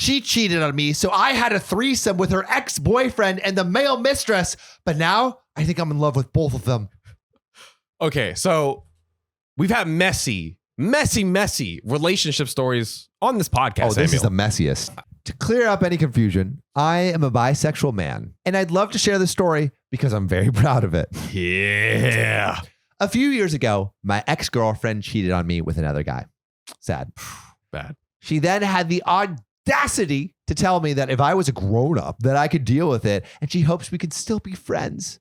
She cheated on me, so I had a threesome with her ex-boyfriend and the male mistress. But now I think I'm in love with both of them. Okay, so we've had messy relationship stories on this podcast. Oh, this is Samuel. the messiest. To clear up any confusion, I am a bisexual man, and I'd love to share this story because I'm very proud of it. Yeah. A few years ago, my ex-girlfriend cheated on me with another guy. Sad. Bad. She then had the audacity to tell me that if I was a grown-up, that I could deal with it, and she hopes we could still be friends.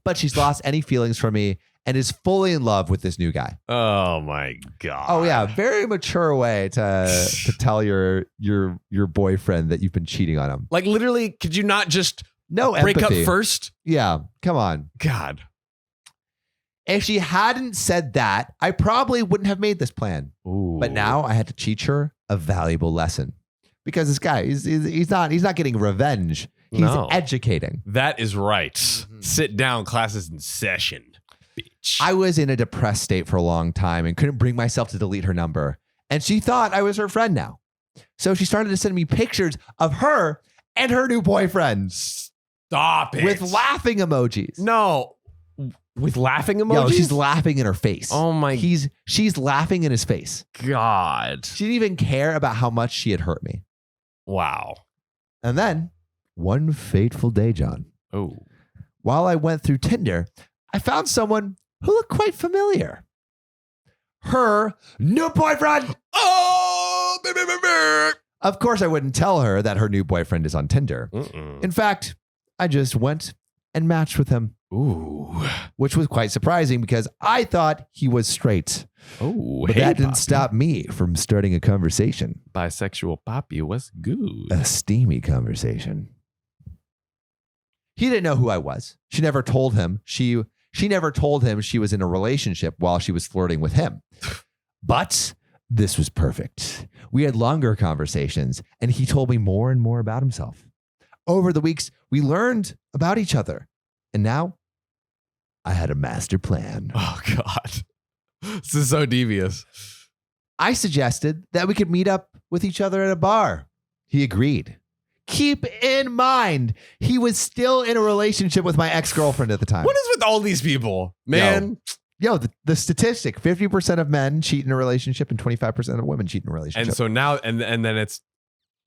But she's lost any feelings for me and is fully in love with this new guy. Oh my God. Oh yeah, very mature way to tell your boyfriend that you've been cheating on him. Like literally, could you not just break empathy. up first? Yeah, come on. God. If she hadn't said that, I probably wouldn't have made this plan. Ooh. But now I had to teach her a valuable lesson because this guy he's not getting revenge. He's educating. That is right. Sit down, classes in session. Bitch. I was in a depressed state for a long time and couldn't bring myself to delete her number. And she thought I was her friend now. So she started to send me pictures of her and her new boyfriend. Stop it. With laughing emojis. No. With laughing emojis? Yo, she's laughing in her face. Oh my. She's laughing in his face. God. She didn't even care about how much she had hurt me. Wow. And then one fateful day, John. Oh. While I went through Tinder, I found someone who looked quite familiar. Her new boyfriend. Oh, Of course, I wouldn't tell her that her new boyfriend is on Tinder. In fact, I just went and matched with him. Ooh. Which was quite surprising because I thought he was straight. Oh, but that didn't stop me from starting a conversation. Bisexual Poppy was good. A steamy conversation. He didn't know who I was. She never told him. She never told him she was in a relationship while she was flirting with him. But this was perfect. We had longer conversations, and he told me more and more about himself. Over the weeks, we learned about each other. And now, I had a master plan. Oh, God. This is so devious. I suggested that we could meet up with each other at a bar. He agreed. Keep in mind, he was still in a relationship with my ex-girlfriend at the time. What is with all these people, man? Yo, the statistic, 50% of men cheat in a relationship and 25% of women cheat in a relationship. And so now, and then it's,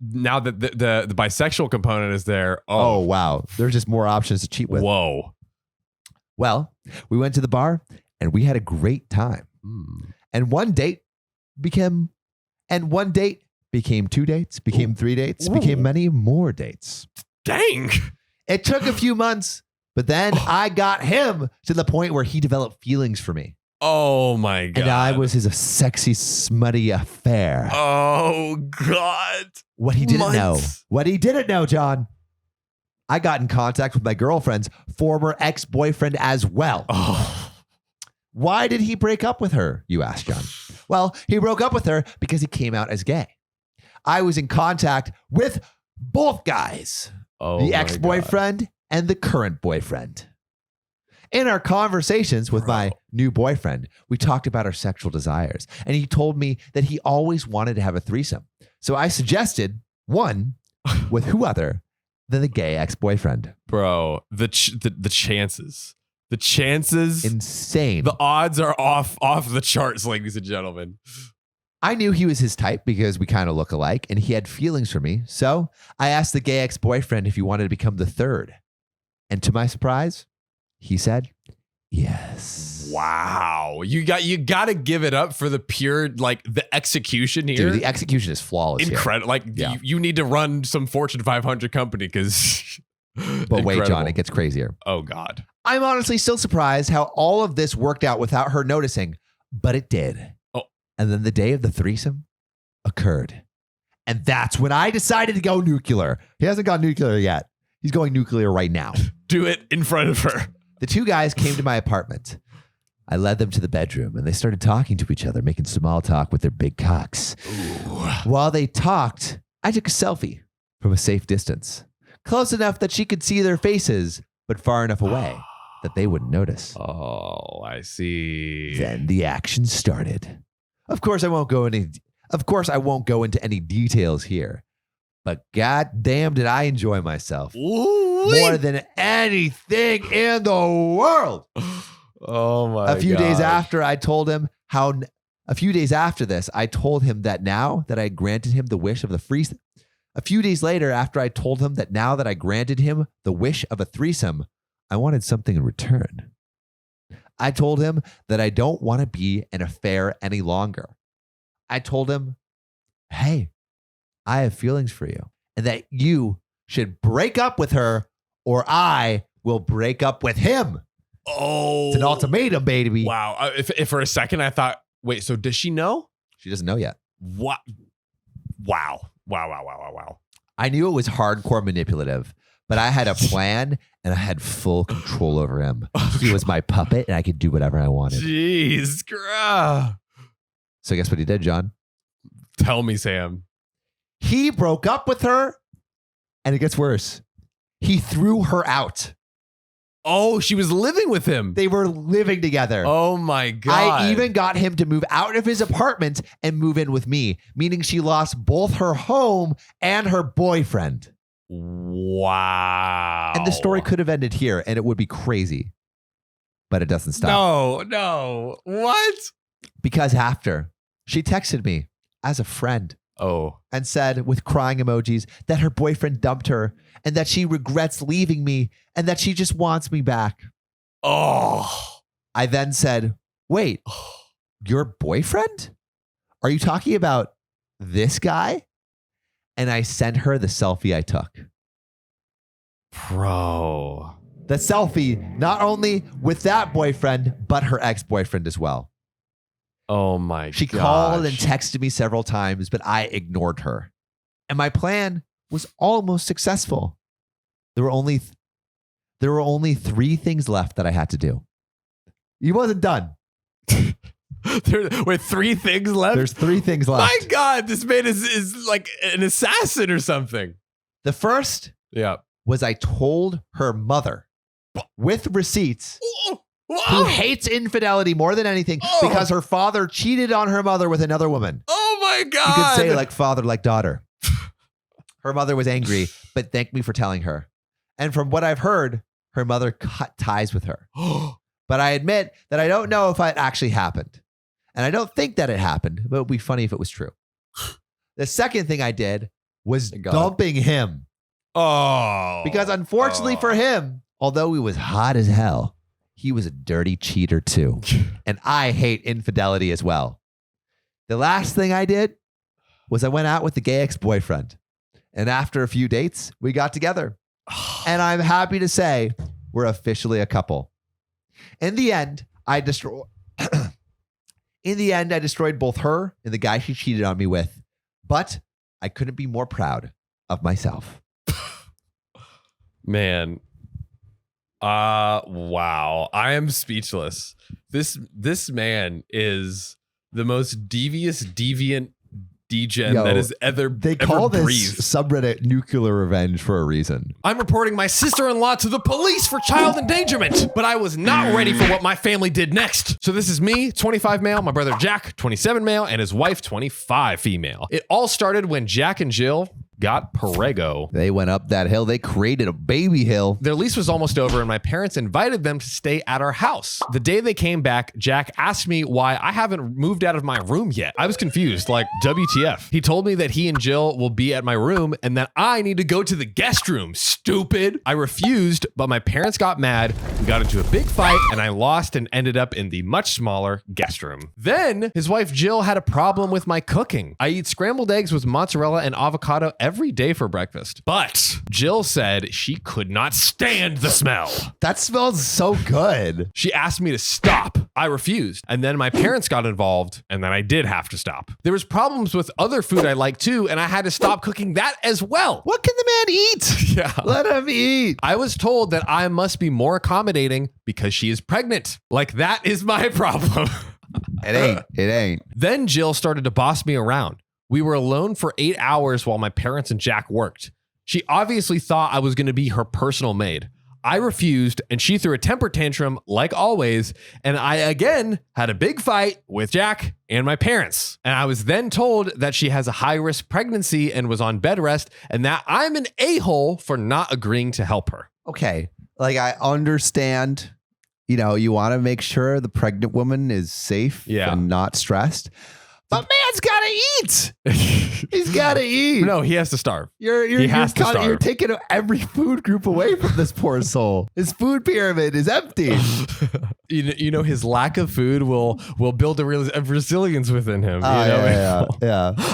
now that the bisexual component is there. Oh, wow. There's just more options to cheat with. Whoa. Well, we went to the bar and we had a great time. And one date became 2 dates, became 3 dates, became many more dates. Dang. It took a few months, but then I got him to the point where he developed feelings for me. Oh my God. And I was his sexy, smutty affair. Oh God. What he didn't know, John, I got in contact with my girlfriend's former ex-boyfriend as well. Oh. Why did he break up with her, you ask, John? Well, he broke up with her because he came out as gay. I was in contact with both guys, the ex-boyfriend and the current boyfriend. In our conversations with my new boyfriend, we talked about our sexual desires, and he told me that he always wanted to have a threesome. So I suggested one with who other than the gay ex-boyfriend. Bro, the chances. The chances. Insane. The odds are off the charts, ladies and gentlemen. I knew he was his type because we kind of look alike and he had feelings for me. So I asked the gay ex-boyfriend if he wanted to become the third. And to my surprise, he said, yes. Wow. You got to give it up for the pure, like the execution here. Dude, the execution is flawless. Incredible. Like you need to run some Fortune 500 company because. But wait, John, it gets crazier. Oh God. I'm honestly still surprised how all of this worked out without her noticing, but it did. Oh. And then the day of the threesome occurred. And that's when I decided to go nuclear. He hasn't gone nuclear yet. He's going nuclear right now. Do it in front of her. The two guys came to my apartment. I led them to the bedroom and they started talking to each other, making small talk with their big cocks. Ooh. While they talked, I took a selfie from a safe distance, close enough that she could see their faces, but far enough away that they wouldn't notice. Oh, I see. Then the action started. Of course, I won't go into any details here, but goddamn did I enjoy myself. Ooh-wee. More than anything in the world. Oh my A few days gosh. after I told him a few days after this, I told him that now that I granted him the wish of the threesome. A few days later, after I told him that now that I granted him the wish of a threesome, I wanted something in return. I told him that I don't want to be an affair any longer. I told him, hey, I have feelings for you and that you should break up with her or I will break up with him. Oh, It's an ultimatum, baby. Wow. If for a second I thought, wait, so does she know? She doesn't know yet. What? Wow. Wow. I knew it was hardcore manipulative, but I had a plan and I had full control over him. He was my puppet and I could do whatever I wanted. Jeez. Grah. So guess what he did, John? Tell me, Sam. He broke up with her and it gets worse. He threw her out. Oh, she was living with him. They were living together. Oh my God. I even got him to move out of his apartment and move in with me, meaning she lost both her home and her boyfriend. Wow. And the story could have ended here and it would be crazy, but it doesn't stop. No. What? Because after, she texted me as a friend Oh. and said with crying emojis that her boyfriend dumped her and that she regrets leaving me and that she just wants me back. Oh. I then said, wait, your boyfriend? Are you talking about this guy? And I sent her the selfie I took. Bro. The selfie, not only with that boyfriend, but her ex-boyfriend as well. Oh my God. She called and texted me several times, but I ignored her. And my plan was almost successful. There were only 3 things left that I had to do. He wasn't done. With 3 things left? There's 3 things left. My God, this man is like an assassin or something. The first Yeah. was I told her mother with receipts who hates infidelity more than anything because her father cheated on her mother with another woman. Oh my God. You could say like father, like daughter. Her mother was angry, but thanked me for telling her. And from what I've heard, her mother cut ties with her. But I admit that I don't know if it actually happened. And I don't think that it happened, but it would be funny if it was true. The second thing I did was dumping him. Oh. Because unfortunately for him, although he was hot as hell, he was a dirty cheater too. And I hate infidelity as well. The last thing I did was I went out with the gay ex-boyfriend. And after a few dates, we got together. And I'm happy to say we're officially a couple. In the end, I destroyed both her and the guy she cheated on me with. But I couldn't be more proud of myself. Man. Wow. I am speechless. This man is the most deviant degen that has ever They call ever this breathed. subreddit nuclear revenge for a reason. I'm reporting my sister-in-law to the police for child endangerment, but I was not ready for what my family did next. So this is me, 25 male, my brother Jack, 27 male, and his wife, 25 female. It all started when Jack and Jill got Perego. They went up that hill. They created a baby hill. Their lease was almost over and my parents invited them to stay at our house. The day they came back, Jack asked me why I haven't moved out of my room yet. I was confused, like WTF. He told me that he and Jill will be at my room and that I need to go to the guest room. Stupid. I refused, but my parents got mad. We got into a big fight and I lost and ended up in the much smaller guest room. Then his wife Jill had a problem with my cooking. I eat scrambled eggs with mozzarella and avocado every day for breakfast. But Jill said she could not stand the smell. That smells so good. She asked me to stop. I refused. And then my parents got involved and then I did have to stop. There was problems with other food I like too and I had to stop cooking that as well. What can the man eat? Yeah. Let him eat. I was told that I must be more accommodating because she is pregnant. Like that is my problem. It ain't. Then Jill started to boss me around. We were alone for 8 hours while my parents and Jack worked. She obviously thought I was going to be her personal maid. I refused, and she threw a temper tantrum like always, and I again had a big fight with Jack and my parents. And I was then told that she has a high-risk pregnancy and was on bed rest, and that I'm an a-hole for not agreeing to help her. Okay. Like, I understand, you want to make sure the pregnant woman is safe and not stressed. But man's got to eat. He's got to eat. No, he has to starve. He has to starve. You're taking every food group away from this poor soul. His food pyramid is empty. His lack of food will build a resilience within him. Yeah.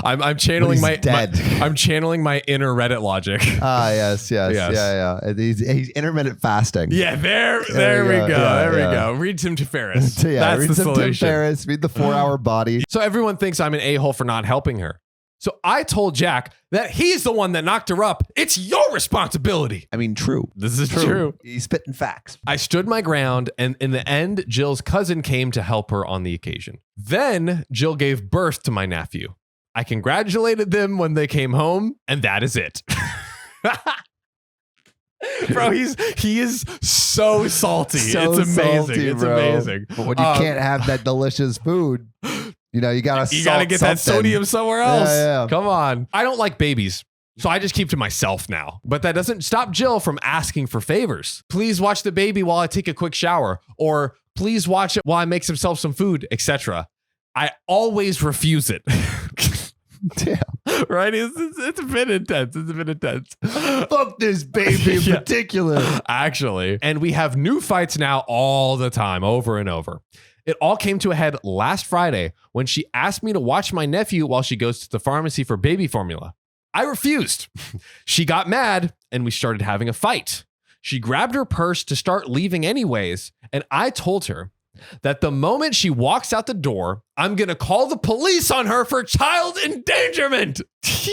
I'm channeling dead. I'm channeling my inner Reddit logic. Yes. Yeah. He's intermittent fasting. Yeah, there we go. There we go. Read Tim Ferriss. That's the solution. Tim Ferriss. Read the 4-Hour Body. So everyone thinks I'm an a-hole for not helping her. So I told Jack that he's the one that knocked her up. It's your responsibility. I mean, true. This is true. He's spitting facts. I stood my ground, and in the end, Jill's cousin came to help her on the occasion. Then Jill gave birth to my nephew. I congratulated them when they came home, and that is it. Bro, he is so salty. It's amazing. Salty, it's amazing. But when you can't have that delicious food, you gotta get that sodium somewhere else. Yeah. Come on. I don't like babies, so I just keep to myself now. But that doesn't stop Jill from asking for favors. Please watch the baby while I take a quick shower, or please watch it while I make himself some food, etc. I always refuse it. Damn. Right? It's a bit intense. Fuck this baby in particular. Actually. And we have new fights now all the time, over and over. It all came to a head last Friday when she asked me to watch my nephew while she goes to the pharmacy for baby formula. I refused. She got mad and we started having a fight. She grabbed her purse to start leaving anyways, and I told her that the moment she walks out the door, I'm going to call the police on her for child endangerment.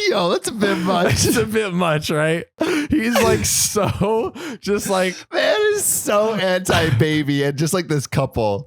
Yo, that's a bit much. It's a bit much, right? He's like so just like, man is so anti-baby and just like this couple.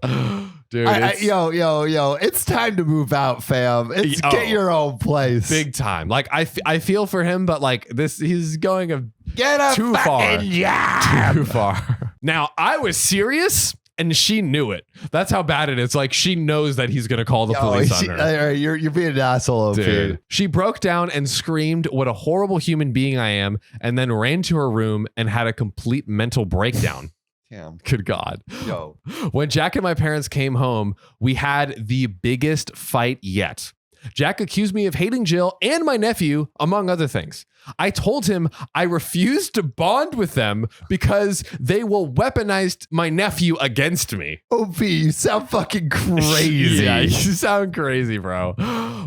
Dude, yo, it's time to move out, fam. Get your own place. Big time. Like I feel for him, but like he's going too far. Job. Too far. Now, I was serious. And she knew it. That's how bad it is. Like, she knows that he's going to call the police on her. You're being an asshole, dude. She broke down and screamed what a horrible human being I am, and then ran to her room and had a complete mental breakdown. Damn. Good God. Yo. When Jack and my parents came home, we had the biggest fight yet. Jack accused me of hating Jill and my nephew, among other things. I told him I refused to bond with them because they will weaponize my nephew against me. OP, you sound fucking crazy. Yeah, you sound crazy, bro.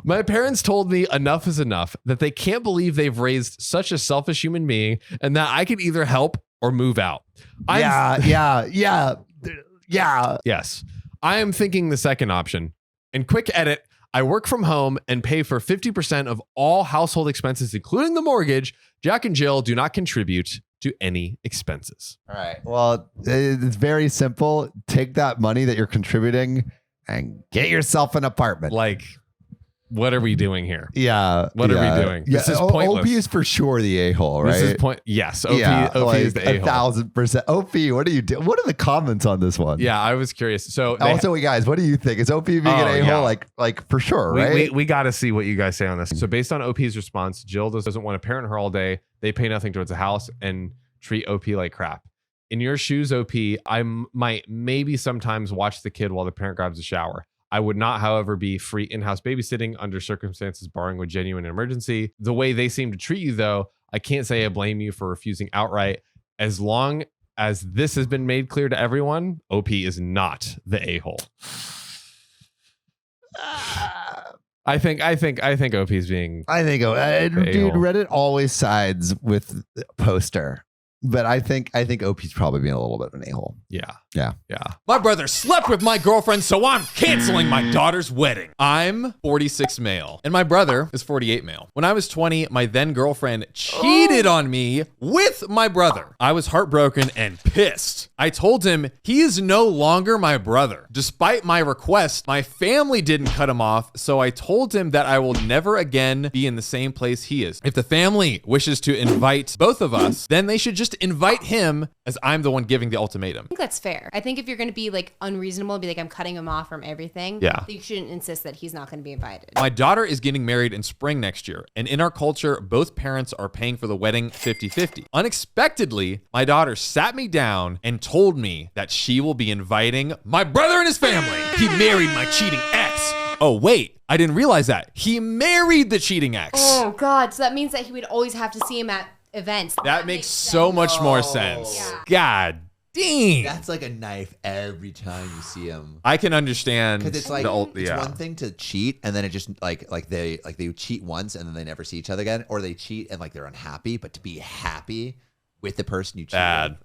My parents told me enough is enough, that they can't believe they've raised such a selfish human being, and that I can either help or move out. Yes. I am thinking the second option. And quick edit, I work from home and pay for 50% of all household expenses, including the mortgage. Jack and Jill do not contribute to any expenses. All right. Well, it's very simple. Take that money that you're contributing and get yourself an apartment. Like, what are we doing here? Yeah. What are we doing? Yeah. This is pointless. OP is for sure the a-hole, right? This is Yes. OP is the a-hole. 1,000%. OP, what are you doing? What are the comments on this one? Yeah, I was curious. So also, guys, what do you think? Is OP being an a-hole? Yeah. Like for sure, right? We got to see what you guys say on this. So based on OP's response, Jill doesn't want to parent her all day. They pay nothing towards the house and treat OP like crap. In your shoes, OP, I might maybe sometimes watch the kid while the parent grabs a shower. I would not, however, be free in-house babysitting under circumstances barring a genuine emergency. The way they seem to treat you, though, I can't say I blame you for refusing outright. As long as this has been made clear to everyone, OP is not the a-hole. I think OP is being. Dude, Reddit always sides with poster. But I think OP's probably being a little bit of an a-hole. Yeah. My brother slept with my girlfriend, so I'm canceling my daughter's wedding. I'm 46 male, and my brother is 48 male. When I was 20, my then girlfriend cheated on me with my brother. I was heartbroken and pissed. I told him he is no longer my brother. Despite my request, my family didn't cut him off, so I told him that I will never again be in the same place he is. If the family wishes to invite both of us, then they should just just invite him as I'm the one giving the ultimatum. I think that's fair. I think if you're going to be like unreasonable and be like, I'm cutting him off from everything, Yeah. you shouldn't insist that he's not going to be invited. My daughter is getting married in spring next year, and in our culture, both parents are paying for the wedding 50-50. Unexpectedly, my daughter sat me down and told me that she will be inviting my brother and his family. He married my cheating ex. Oh, wait, I didn't realize that. He married the cheating ex. Oh, God. So that means that he would always have to see him at events. That makes so sense. much more sense. Yeah. God dang. That's like a knife every time you see him. I can understand. Because it's like it's yeah. one thing to cheat, and then it just like they cheat once and then they never see each other again, or they cheat and like they're unhappy. But to be happy with the person you cheated, Bad.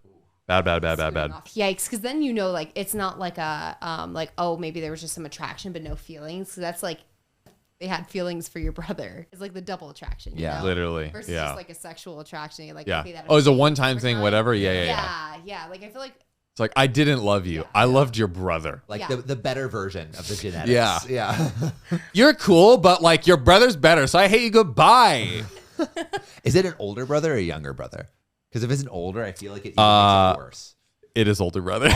Yikes, because then you know, like, it's not like a, like, oh, maybe there was just some attraction but no feelings. So that's like, they had feelings for your brother. It's like the double attraction, you know? Literally. Versus Yeah. just like a sexual attraction. You're like, Yeah. okay, that Oh, it's a okay one-time over thing, time. whatever? Yeah. Yeah, like, I feel like, It's like, I didn't love you. I loved your brother. like Yeah. the better version of the genetics. Yeah. yeah. You're cool, but like your brother's better, so I hate you goodbye. Is it an older brother or a younger brother? Because if it's an older, I feel like it even makes it worse. It is older brother.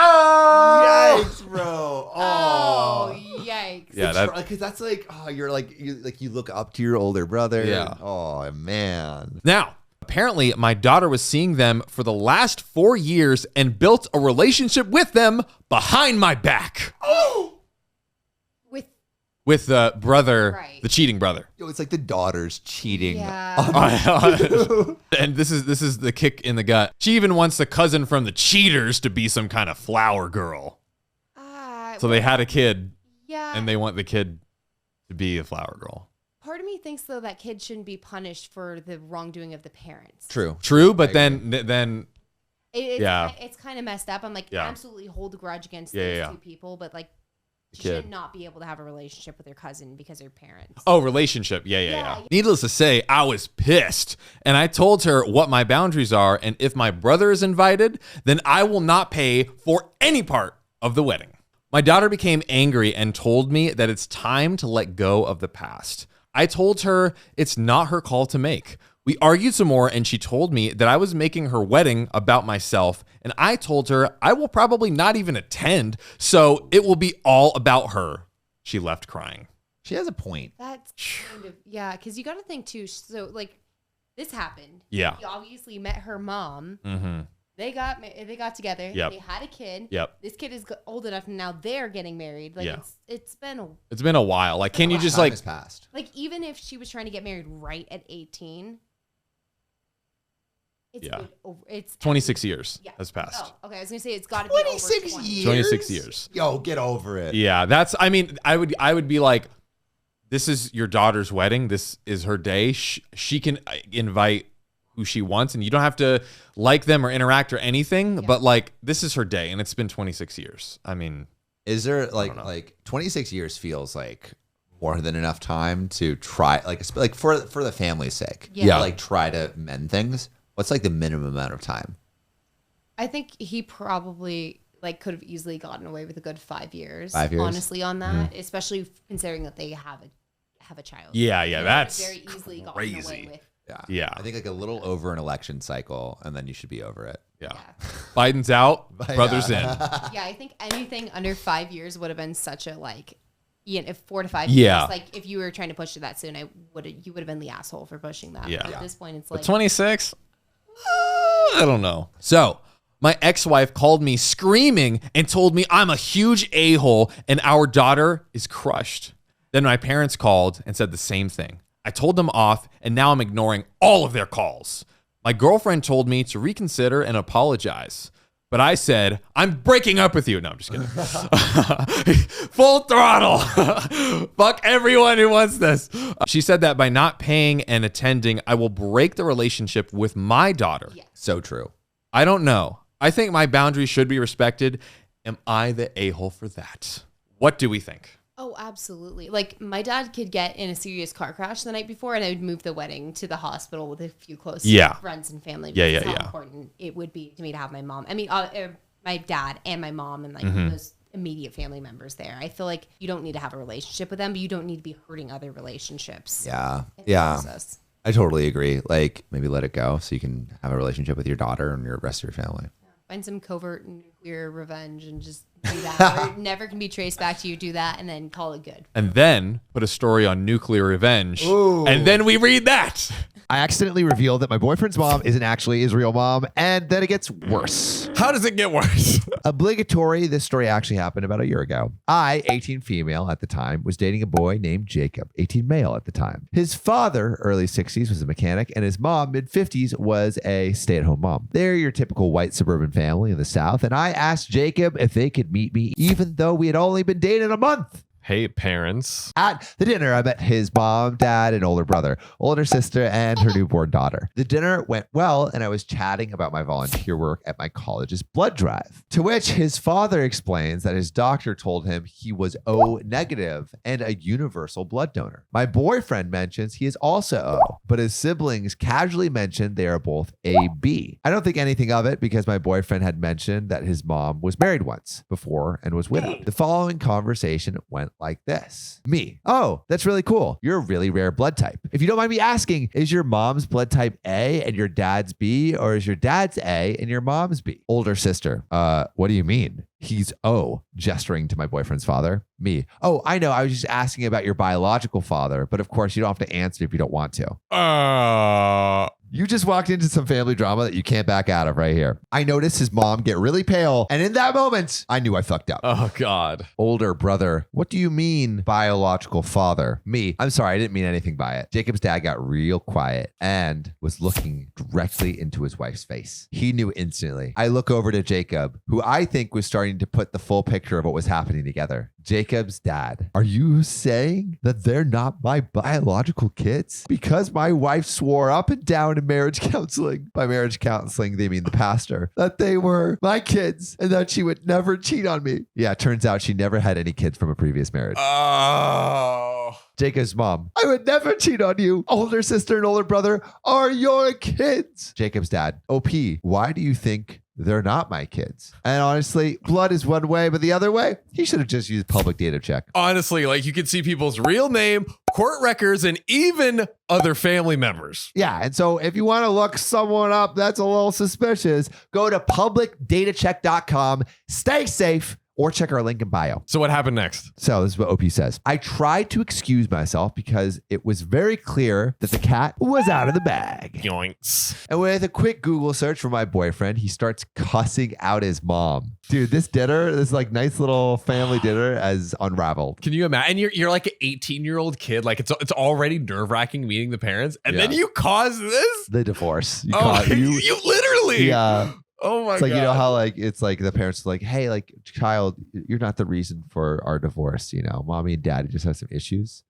Yikes, bro! oh, yikes. Yeah, that, Because that's like, oh, you're like you look up to your older brother. Yeah. Oh man. Now, apparently, my daughter was seeing them for the last 4 years and built a relationship with them behind my back. With the brother, Right. the cheating brother. Yo, it's like the daughter's cheating. Yeah. And this is the kick in the gut. She even wants the cousin from the cheaters to be some kind of flower girl. So they had a kid, Yeah. and they want the kid to be a flower girl. Part of me thinks, though, that kid shouldn't be punished for the wrongdoing of the parents. True. True, but then It's Yeah. It's kind of messed up. I'm like, Yeah. absolutely hold a grudge against Yeah, those two people, but like, you kid. should not be able to have a relationship with your cousin because they're parents. Oh, relationship. Yeah. Yeah. Needless to say, I was pissed. And I told her what my boundaries are. And if my brother is invited, then I will not pay for any part of the wedding. My daughter became angry and told me that it's time to let go of the past. I told her it's not her call to make. We argued some more, and she told me that I was making her wedding about myself, and I told her I will probably not even attend, so it will be all about her. She left crying. She has a point. That's kind of, yeah, because you got to think too. So, like, this happened. Yeah. He obviously met her mom. Mm-hmm. They got together. Yep. They had a kid. Yep. This kid is old enough, and now they're getting married. Like, Yeah. it's been a, It's been a while. Like, can you just Time like, has passed. like, even if she was trying to get married right at 18, it's Yeah. been over, it's 26 years Yeah. has passed. Oh, okay. I was gonna say it's got to be over 26 20. years. 26 years. Yo, get over it. Yeah, I mean, I would be like, this is your daughter's wedding. This is her day. She can invite who she wants, and you don't have to like them or interact or anything. Yeah. But like, this is her day, and it's been 26 years. I mean, Is there don't know. like 26 years feels like more than enough time to try like for the family's sake? Yeah. Like try to mend things. What's like the minimum amount of time? I think he probably like could have easily gotten away with a good 5 years. 5 years? honestly, on that, especially considering that they have a child. yeah, He could have that's very easily gotten crazy. away with. Yeah. I think like a little over an election cycle, and then you should be over it. Yeah. Yeah. Biden's out, But brother's yeah. in. Yeah, I think anything under 5 years would have been such a like, if 4 to 5 Yeah. years, like if you were trying to push it that soon, you would have been the asshole for pushing that. Yeah. But Yeah. at this point, it's But like 26? I don't know. So, my ex-wife called me screaming and told me I'm a huge a-hole and our daughter is crushed. Then my parents called and said the same thing. I told them off, and now I'm ignoring all of their calls. My girlfriend told me to reconsider and apologize. But I said, I'm breaking up with you. No, I'm just kidding. Full throttle. Fuck everyone who wants this. She said that by not paying and attending, I will break the relationship with my daughter. Yeah. So true. I don't know. I think my boundaries should be respected. Am I the a-hole for that? What do we think? Oh, absolutely. Like my dad could get in a serious car crash the night before, and I would move the wedding to the hospital with a few close friends and family. Yeah, because yeah, how yeah. important it would be to me to have my mom. I mean, my dad and my mom and like those immediate family members there. I feel like you don't need to have a relationship with them, but you don't need to be hurting other relationships. Yeah. in the Yeah. process. I totally agree. Like maybe let it go so you can have a relationship with your daughter and your rest of your family. Find some covert nuclear revenge and just do that. Or it never can be traced back to you. Do that and then call it good. And then put a story on nuclear revenge. Ooh. And then we read that. I accidentally revealed that my boyfriend's mom isn't actually his real mom, and then it gets worse. How does it get worse? Obligatory, this story actually happened about a year ago. I, 18 female at the time, was dating a boy named Jacob, 18 male at the time. His father, early 60s, was a mechanic, and his mom, mid 50s, was a stay-at-home mom. They're your typical white suburban family in the South, and I asked Jacob if they could meet me, even though we had only been dating a month. Hey, parents. At the dinner, I met his mom, dad, and older brother, older sister, and her newborn daughter. The dinner went well, and I was chatting about my volunteer work at my college's blood drive, to which his father explains that his doctor told him he was O negative and a universal blood donor. My boyfriend mentions he is also O, but his siblings casually mentioned they are both AB. I don't think anything of it because my boyfriend had mentioned that his mom was married once before and was widowed. The following conversation went like this. Me. Oh, that's really cool. You're a really rare blood type. If you don't mind me asking, is your mom's blood type A and your dad's B, or is your dad's A and your mom's B? Older sister. What do you mean? He's O, gesturing to my boyfriend's father. Me. Oh, I know. I was just asking about your biological father, but of course you don't have to answer if you don't want to. You just walked into some family drama that you can't back out of right here. I noticed his mom get really pale, and in that moment, I knew I fucked up. Oh, God. Older brother. What do you mean, biological father? Me. I'm sorry, I didn't mean anything by it. Jacob's dad got real quiet and was looking directly into his wife's face. He knew instantly. I look over to Jacob, who I think was starting to put the full picture of what was happening together. Jacob's dad. Are you saying that they're not my biological kids? Because my wife swore up and down in marriage counseling, by marriage counseling, they mean the pastor, that they were my kids and that she would never cheat on me. Yeah, it turns out she never had any kids from a previous marriage. Oh. Jacob's mom. I would never cheat on you. Older sister and older brother are your kids. Jacob's dad. OP, why do you think they're not my kids? And honestly, blood is one way, but the other way, he should have just used public data check. Honestly, like you can see people's real name, court records, and even other family members. Yeah. And so if you want to look someone up that's a little suspicious, go to publicdatacheck.com. Stay safe. Or check our link in bio. So what happened next? So this is what OP says. I tried to excuse myself because it was very clear that the cat was out of the bag. Yoinks. And with a quick Google search for my boyfriend, he starts cussing out his mom. Dude, this dinner, this like nice little family dinner has unraveled. Can you imagine? And you're like an 18-year-old kid. Like it's already nerve-wracking meeting the parents. And then you cause this? The divorce. You literally. Yeah. Oh my God. It's like, you know how like, it's like the parents are like, hey, like child, you're not the reason for our divorce. You know, mommy and daddy just have some issues.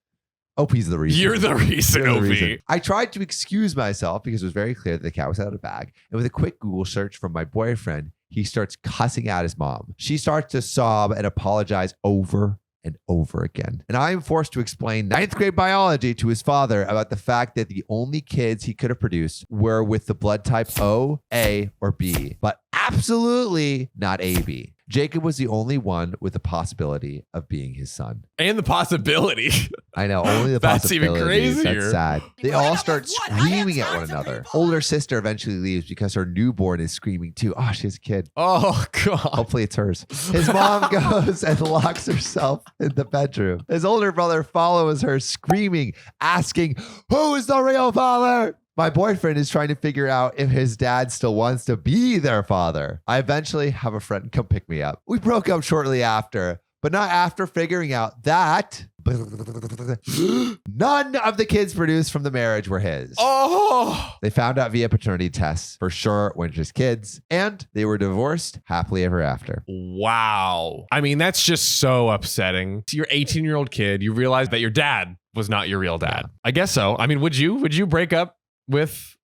OP's the reason. You're the reason, OP. I tried to excuse myself because it was very clear that the cat was out of the bag. And with a quick Google search from my boyfriend, he starts cussing out his mom. She starts to sob and apologize over and over again. And I am forced to explain 9th grade biology to his father about the fact that the only kids he could have produced were with the blood type O, A, or B, but absolutely not AB. Jacob was the only one with the possibility of being his son. And the possibility. I know, only the That's even possibility. crazier. That's sad. They all start screaming at one another. Older sister eventually leaves because her newborn is screaming too. Oh, she has a kid. Oh, God. Hopefully it's hers. His mom goes and locks herself in the bedroom. His older brother follows her screaming, asking, who is the real father? My boyfriend is trying to figure out if his dad still wants to be their father. I eventually have a friend come pick me up. We broke up shortly after, but not after figuring out that none of the kids produced from the marriage were his. Oh. They found out via paternity tests for sure weren't his kids, and they were divorced happily ever after. Wow. I mean, that's just so upsetting. To your 18-year-old kid, you realize that your dad was not your real dad. Yeah. I guess so. I mean, would you break up with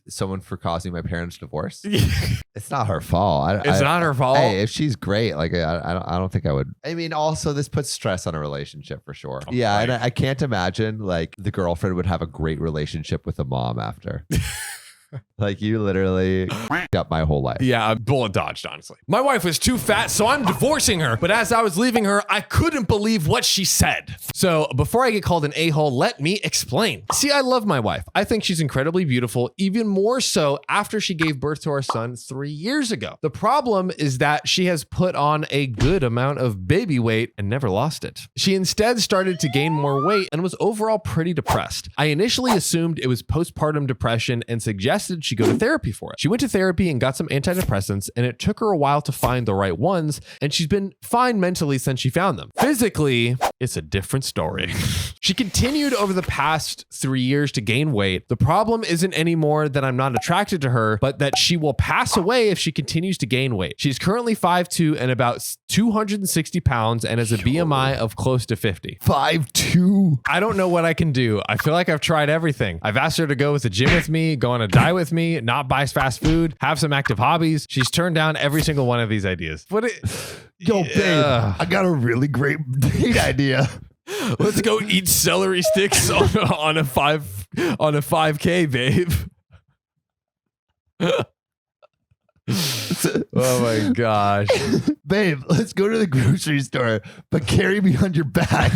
someone for causing my parents' divorce? It's not her fault. It's not her fault. Hey, if she's great, like I don't think I would. I mean, also this puts stress on a relationship for sure. Yeah, right. and I can't imagine like the girlfriend would have a great relationship with the mom after. Like you literally up my whole life. Yeah, a bullet dodged, honestly. My wife was too fat, so I'm divorcing her. But as I was leaving her, I couldn't believe what she said. So before I get called an a-hole, let me explain. See, I love my wife. I think she's incredibly beautiful, even more so after she gave birth to our son 3 years ago. The problem is that she has put on a good amount of baby weight and never lost it. She instead started to gain more weight and was overall pretty depressed. I initially assumed it was postpartum depression and suggested she go to therapy for it. She went to therapy and got some antidepressants, and it took her a while to find the right ones, and she's been fine mentally since she found them. Physically, it's a different story. She continued over the past 3 years to gain weight. The problem isn't anymore that I'm not attracted to her, but that she will pass away if she continues to gain weight. She's currently 5'2" and about 260 pounds and has a BMI of close to 50. 5'2". I don't know what I can do. I feel like I've tried everything. I've asked her to go to the gym with me, go on a diet with me, not buy fast food, have some active hobbies. She's turned down every single one of these ideas. Yo, babe, I got a really great date idea. Let's go eat celery sticks on a 5K, babe. Oh my gosh. Babe, let's go to the grocery store, but carry me on your back.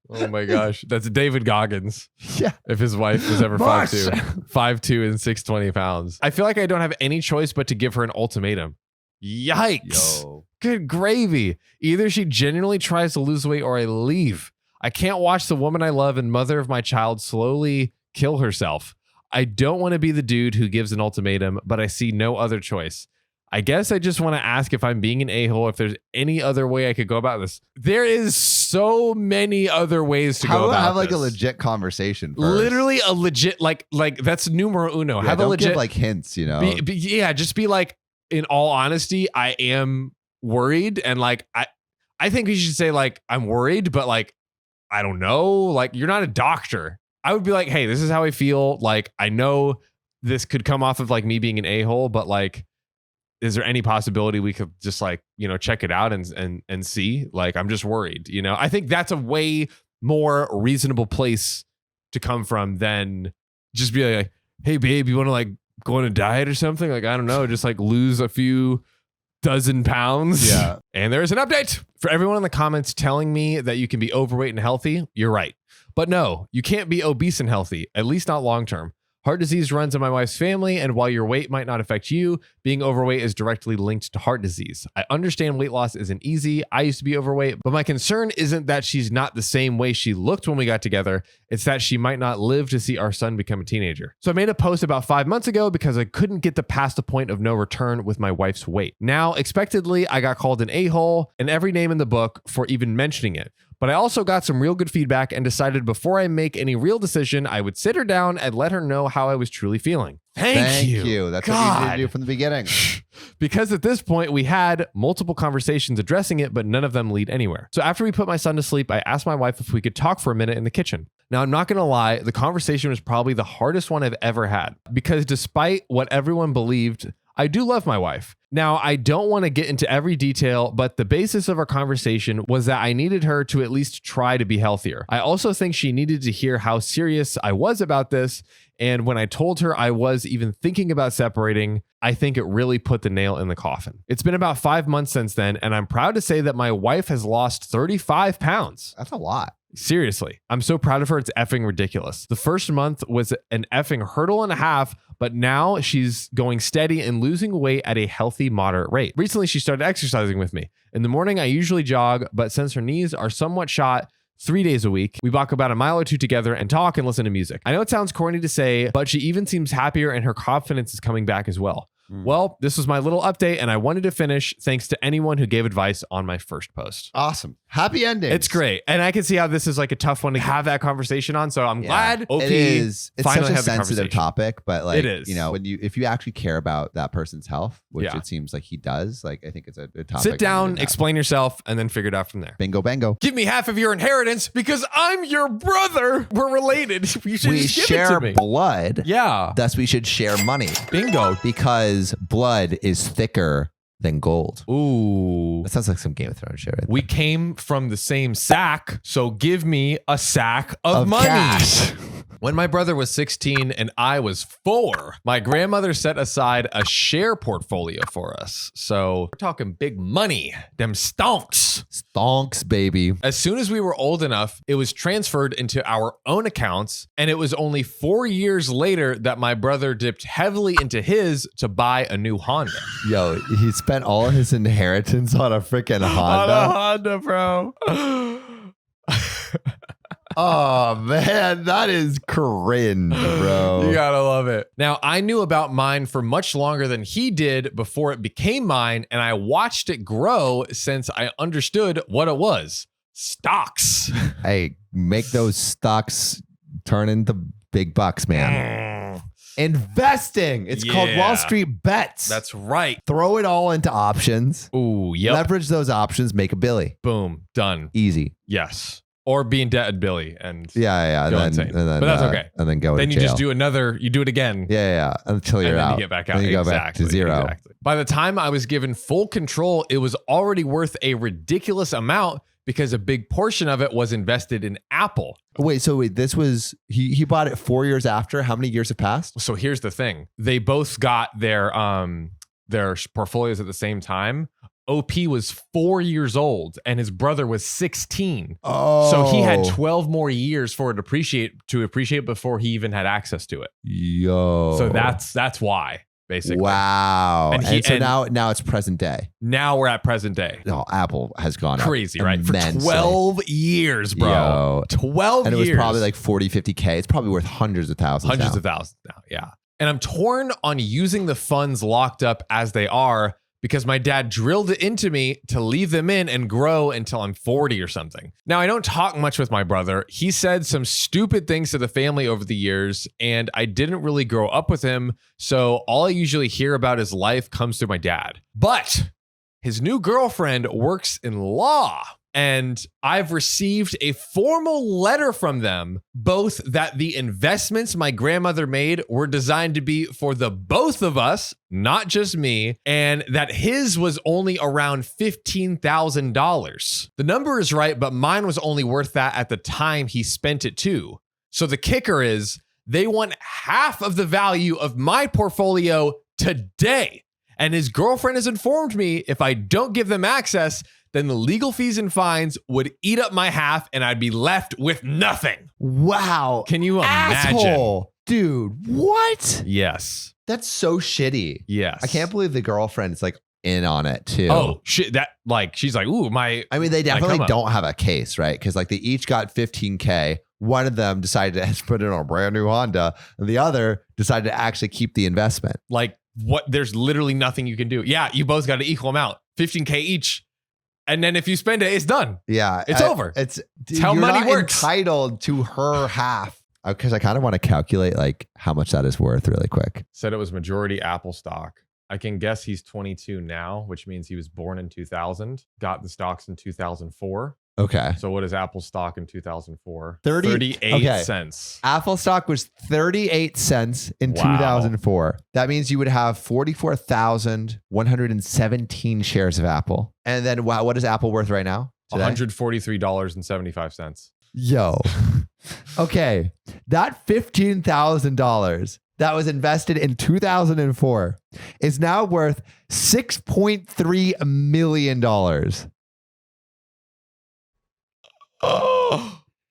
Oh my gosh. That's David Goggins. Yeah. If his wife was ever Marsh. 5'2" and 620 pounds. I feel like I don't have any choice but to give her an ultimatum. Yikes. Yo. Good gravy. Either she genuinely tries to lose weight or I leave. I can't watch the woman I love and mother of my child slowly kill herself. I don't want to be the dude who gives an ultimatum, but I see no other choice. I guess I just want to ask if I'm being an a-hole, if there's any other way I could go about this. There is so many other ways to go about have like this. a legit conversation first. Literally a legit, like that's numero uno. Yeah, have a don't legit, give like hints, you know? just be like, in all honesty, I am worried. And like, I think we should say like, I'm worried, but like, I don't know. Like, you're not a doctor. I would be like, hey, this is how I feel. Like, I know this could come off of like me being an a-hole, but like, is there any possibility we could just like, check it out and see? Like, I'm just worried, I think that's a way more reasonable place to come from than just be like, hey babe, you want to like go on a diet or something? Like, I don't know, just like lose a few dozen pounds. Yeah. And there's an update for everyone in the comments telling me that you can be overweight and healthy. You're right. But no, you can't be obese and healthy, at least not long term. Heart disease runs in my wife's family, and while your weight might not affect you, being overweight is directly linked to heart disease. I understand weight loss isn't easy. I used to be overweight, but my concern isn't that she's not the same way she looked when we got together. It's that she might not live to see our son become a teenager. So I made a post about 5 months ago because I couldn't get past the point of no return with my wife's weight. Now, expectedly, I got called an a-hole and every name in the book for even mentioning it. But I also got some real good feedback and decided before I make any real decision, I would sit her down and let her know how I was truly feeling. Thank you. That's God. what you did do from the beginning. Because at this point, we had multiple conversations addressing it, but none of them lead anywhere. So after we put my son to sleep, I asked my wife if we could talk for a minute in the kitchen. Now, I'm not going to lie, the conversation was probably the hardest one I've ever had. Because despite what everyone believed, I do love my wife. Now, I don't want to get into every detail, but the basis of our conversation was that I needed her to at least try to be healthier. I also think she needed to hear how serious I was about this. And when I told her I was even thinking about separating, I think it really put the nail in the coffin. It's been about 5 months since then, and I'm proud to say that my wife has lost 35 pounds. That's a lot. Seriously, I'm so proud of her. It's effing ridiculous. The first month was an effing hurdle and a half, but now she's going steady and losing weight at a healthy, moderate rate. Recently, she started exercising with me. In the morning, I usually jog, but since her knees are somewhat shot, 3 days a week, we walk about a mile or two together and talk and listen to music. I know it sounds corny to say, but she even seems happier and her confidence is coming back as well. Well, this was my little update and I wanted to finish thanks to anyone who gave advice on my first post. Awesome. Happy ending. It's great. And I can see how this is like a tough one to have that conversation on. So I'm glad OP it is. It's finally such a had the sensitive conversation. topic, but like, It is. if you actually care about that person's health, which Yeah. it seems like he does, like, I think it's a topic. Sit down, that- explain yourself, and then figure it out from there. Bingo, bango. Give me half of your inheritance because I'm your brother. We're related. You should We just give it share to me. blood. Yeah. Thus, we should share money Bingo. because blood is thicker than gold. Ooh. That sounds like some Game of Thrones shit. Right We came from the same sack, so give me a sack of money. cash. When my brother was 16 and I was 4, my grandmother set aside a share portfolio for us. So we're talking big money, them stonks. Stonks, baby. As soon as we were old enough, it was transferred into our own accounts, and it was only 4 years later that my brother dipped heavily into his to buy a new Honda. Yo, he spent all of his inheritance on a freaking Honda. On a Honda, bro. Oh, man, that is cringe, bro. You gotta love it. Now, I knew about mine for much longer than he did before it became mine, and I watched it grow since I understood what it was. Stocks. Hey, make those stocks turn into big bucks, man. Investing. It's called Wall Street bets. That's right. Throw it all into options. Ooh, yep. Leverage those options. Make a Billy. Boom. Done. Easy. Yes. Or be indebted Billy and Yeah. go And insane. then, But that's okay. And then go Then to you jail. just do another, you do it again. Yeah. Until you're and then out. you get back out. Then you go exactly. back to zero. Exactly. By the time I was given full control, it was already worth a ridiculous amount because a big portion of it was invested in Apple. Wait, this was, he bought it 4 years after. How many years have passed? So here's the thing. They both got their portfolios at the same time. OP was 4 years old and his brother was 16. Oh. So he had 12 more years for it to appreciate before he even had access to it. Yo. So that's why, basically. Wow. And And so now it's present day. Now we're at present day. No, Apple has gone up Crazy, right? immensely. For 12 years, bro. Yo. 12 And it years. was probably like 40, 50K. It's probably worth hundreds of thousands hundreds now. of thousands now. Yeah. And I'm torn on using the funds locked up as they are because my dad drilled it into me to leave them in and grow until I'm 40 or something. Now, I don't talk much with my brother. He said some stupid things to the family over the years, and I didn't really grow up with him, so all I usually hear about his life comes through my dad. But his new girlfriend works in law, and I've received a formal letter from them, both that the investments my grandmother made were designed to be for the both of us, not just me, and that his was only around $15,000. The number is right, but mine was only worth that at the time he spent it too. So the kicker is they want half of the value of my portfolio today. And his girlfriend has informed me if I don't give them access, then the legal fees and fines would eat up my half and I'd be left with nothing. Wow. Can you imagine? Asshole. Dude, what? Yes. That's so shitty. Yes. I can't believe the girlfriend's like in on it too. Oh, shit. That, like, she's like, ooh, my. I mean, they definitely come up. don't have a case, right? Because like they each got 15K. One of them decided to put it on a brand new Honda, and the other decided to actually keep the investment. Like, what? There's literally nothing you can do. Yeah, you both got an equal amount, 15K each. And then if you spend it, it's done. Yeah. It's over. It's how you're money not works. entitled to her half. Because I kind of want to calculate like how much that is worth really quick. Said it was majority Apple stock. I can guess he's 22 now, which means he was born in 2000, got the stocks in 2004. Okay. So what is Apple stock in 2004? 38 okay. cents. Apple stock was 38 cents in Wow. 2004. That means you would have 44,117 shares of Apple. And then wow, what is Apple worth right now? Today? $143.75. Yo. Okay. That $15,000 that was invested in 2004 is now worth $6.3 million.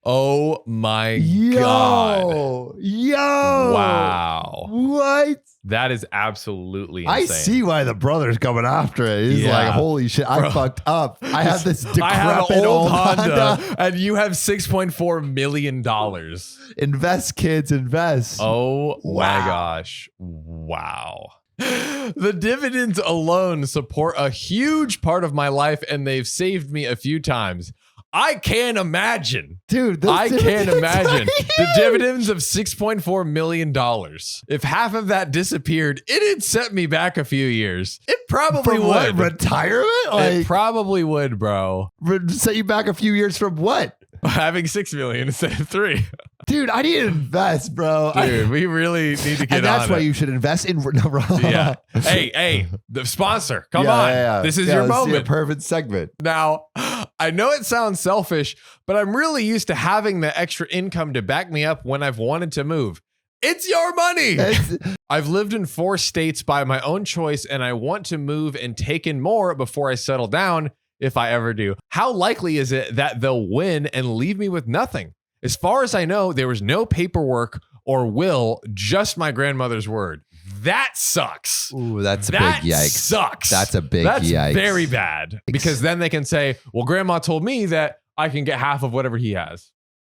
Oh my God. Yo. Wow. What? That is absolutely insane. I see why the brother's coming after it. He's Yeah. like, holy shit, I fucked up. I have this decrepit I have an old Honda, Honda. and you have $6.4 million. Invest, kids, invest. Oh my Wow. gosh. Wow. The dividends alone support a huge part of my life, and they've saved me a few times. I can't imagine. Dude, I can't dividends imagine are the huge. dividends of $6.4 million. If half of that disappeared, it'd set me back a few years. It probably From what? would. Retirement? It Like, probably would, bro. set you back a few years from what? Having 6 million instead of 3. Dude, I need to invest, bro. Dude, we really need to get and that's on why it. you should invest in. No, Yeah. Hey, the sponsor. Come on. This is your let's see a moment. perfect segment. Now, I know it sounds selfish, but I'm really used to having the extra income to back me up when I've wanted to move. It's your money. I've lived in 4 states by my own choice, and I want to move and take in more before I settle down, if I ever do. How likely is it that they'll win and leave me with nothing? As far as I know, there was no paperwork or will, just my grandmother's word. That sucks. Ooh, that's a That big yikes. sucks. That's a big That's yikes. very bad, because then they can say, well, grandma told me that I can get half of whatever he has.